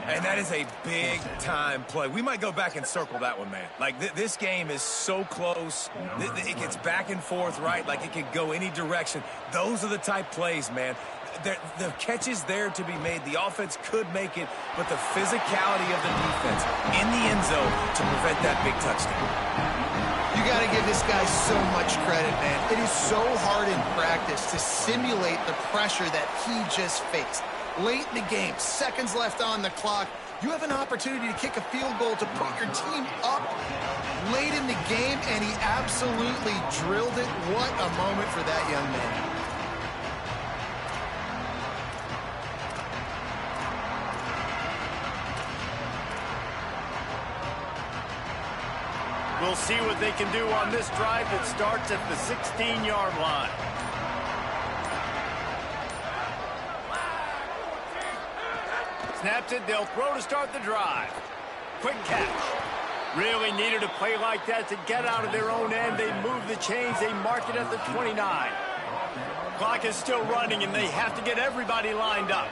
And that is a big-time play. We might go back and circle that one, man. Like, this game is so close. It gets back and forth, right? Like, it could go any direction. Those are the type plays, man. The catch is there to be made. The offense could make it, but the physicality of the defense in the end zone to prevent that big touchdown. You got to give this guy so much credit, man. It is so hard in practice to simulate the pressure that he just faced. Late in the game, seconds left on the clock, you have an opportunity to kick a field goal to put your team up late in the game, and he absolutely drilled it. What a moment for that young man. We'll see what they can do on this drive that starts at the 16-yard line. Snaps it, they'll throw to start the drive. Quick catch. Really needed a play like that to get out of their own end. They move the chains, they mark it at the 29. Clock is still running, and they have to get everybody lined up.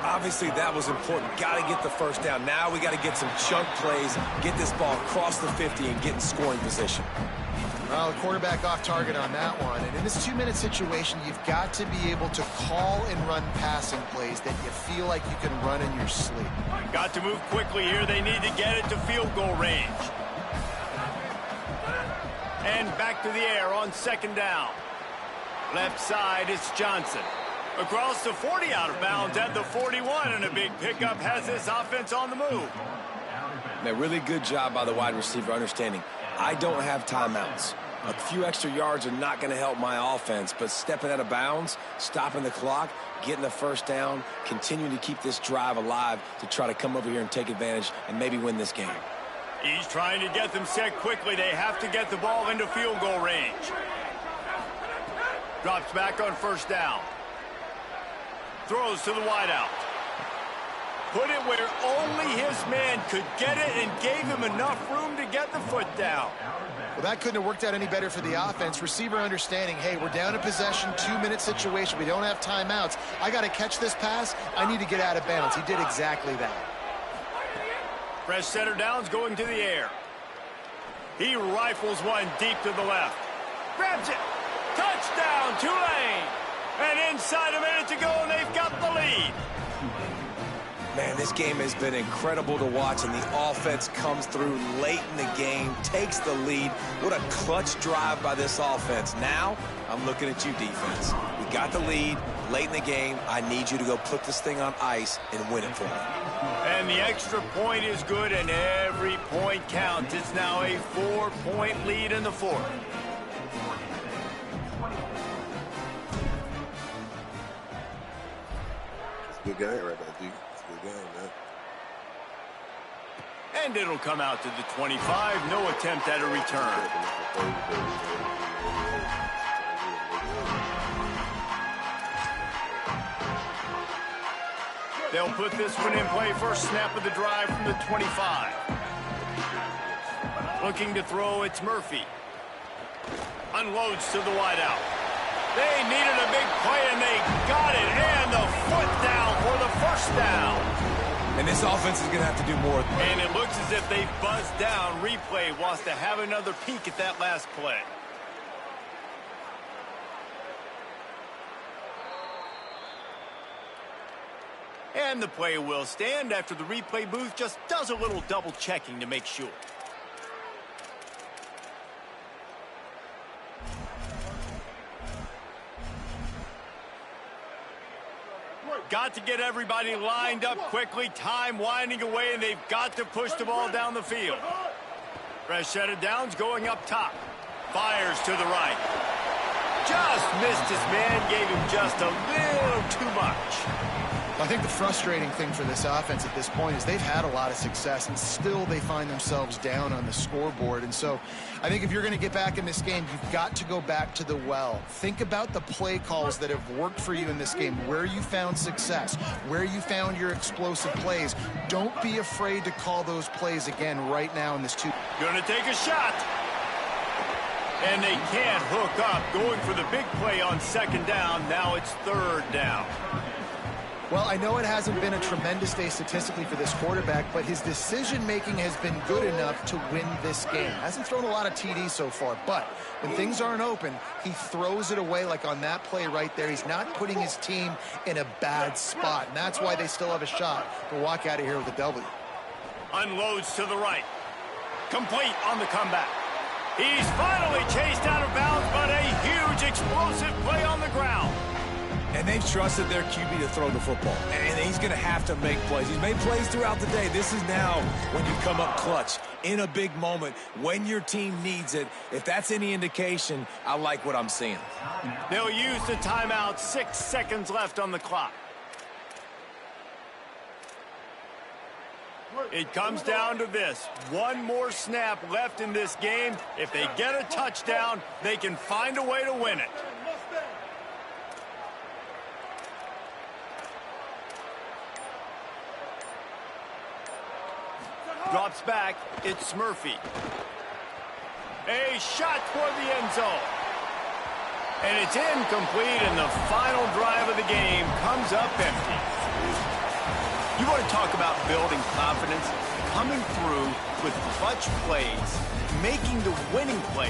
Obviously, that was important. Got to get the 1st down. Now we got to get some chunk plays, get this ball across the 50, and get in scoring position. Well, the quarterback off target on that one. And in this 2-minute situation, you've got to be able to call and run passing plays that you feel like you can run in your sleep. Got to move quickly here. They need to get it to field goal range. And back to the air on 2nd down. Left side, it's Johnson. Across the 40, out of bounds at the 41, and a big pickup has this offense on the move. Man, really good job by the wide receiver understanding I don't have timeouts. A few extra yards are not going to help my offense, but stepping out of bounds, stopping the clock, getting the first down, continuing to keep this drive alive to try to come over here and take advantage and maybe win this game. He's trying to get them set quickly. They have to get the ball into field goal range. Drops back on first down. Throws to the wideout. Put it where only his man could get it and gave him enough room to get the foot down. Well, that couldn't have worked out any better for the offense. Receiver understanding, hey, we're down in possession, 2-minute situation. We don't have timeouts. I got to catch this pass. I need to get out of bounds. He did exactly that. Fresh center downs going to the air. He rifles one deep to the left. Grabs it. Touchdown, Tulane. And inside a minute to go, and they've got the lead. Man, this game has been incredible to watch, and the offense comes through late in the game, takes the lead. What a clutch drive by this offense. Now, I'm looking at you, defense. We got the lead late in the game. I need you to go put this thing on ice and win it for me. And the extra point is good, and every point counts. It's now a 4-point lead in the fourth. Good game right there, D. It's a good game, man. And it'll come out to the 25. No attempt at a return. They'll put this one in play. First snap of the drive from the 25. Looking to throw, it's Murphy. Unloads to the wideout. They needed a big play, and they got it. And the foot down for the first down. And this offense is going to have to do more. And it looks as if they buzzed down. Replay wants to have another peek at that last play. And the play will stand after the replay booth just does a little double checking to make sure. Got to get everybody lined up quickly. Time winding away, and they've got to push the ball down the field. Fresh set of downs going up top. Fires to the right. Just missed his man, gave him just a little too much. I think the frustrating thing for this offense at this point is they've had a lot of success, and still they find themselves down on the scoreboard. And so I think if you're going to get back in this game, you've got to go back to the well. Think about the play calls that have worked for you in this game, where you found success, where you found your explosive plays. Don't be afraid to call those plays again right now in this two. Going to take a shot. And they can't hook up. Going for the big play on second down. Now it's third down. Well, I know it hasn't been a tremendous day statistically for this quarterback, but his decision-making has been good enough to win this game. Hasn't thrown a lot of TDs so far, but when things aren't open, he throws it away like on that play right there. He's not putting his team in a bad spot, and that's why they still have a shot to walk out of here with a W. Unloads to the right. Complete on the comeback. He's finally chased out of bounds, but a huge explosive play on the ground. And they've trusted their QB to throw the football. And he's going to have to make plays. He's made plays throughout the day. This is now when you come up clutch in a big moment when your team needs it. If that's any indication, I like what I'm seeing. They'll use the timeout. 6 seconds left on the clock. It comes down to this. One more snap left in this game. If they get a touchdown, they can find a way to win it. Drops back, it's Murphy. A shot toward the end zone. And it's incomplete, and the final drive of the game comes up empty. You want to talk about building confidence? Coming through with clutch plays, making the winning play.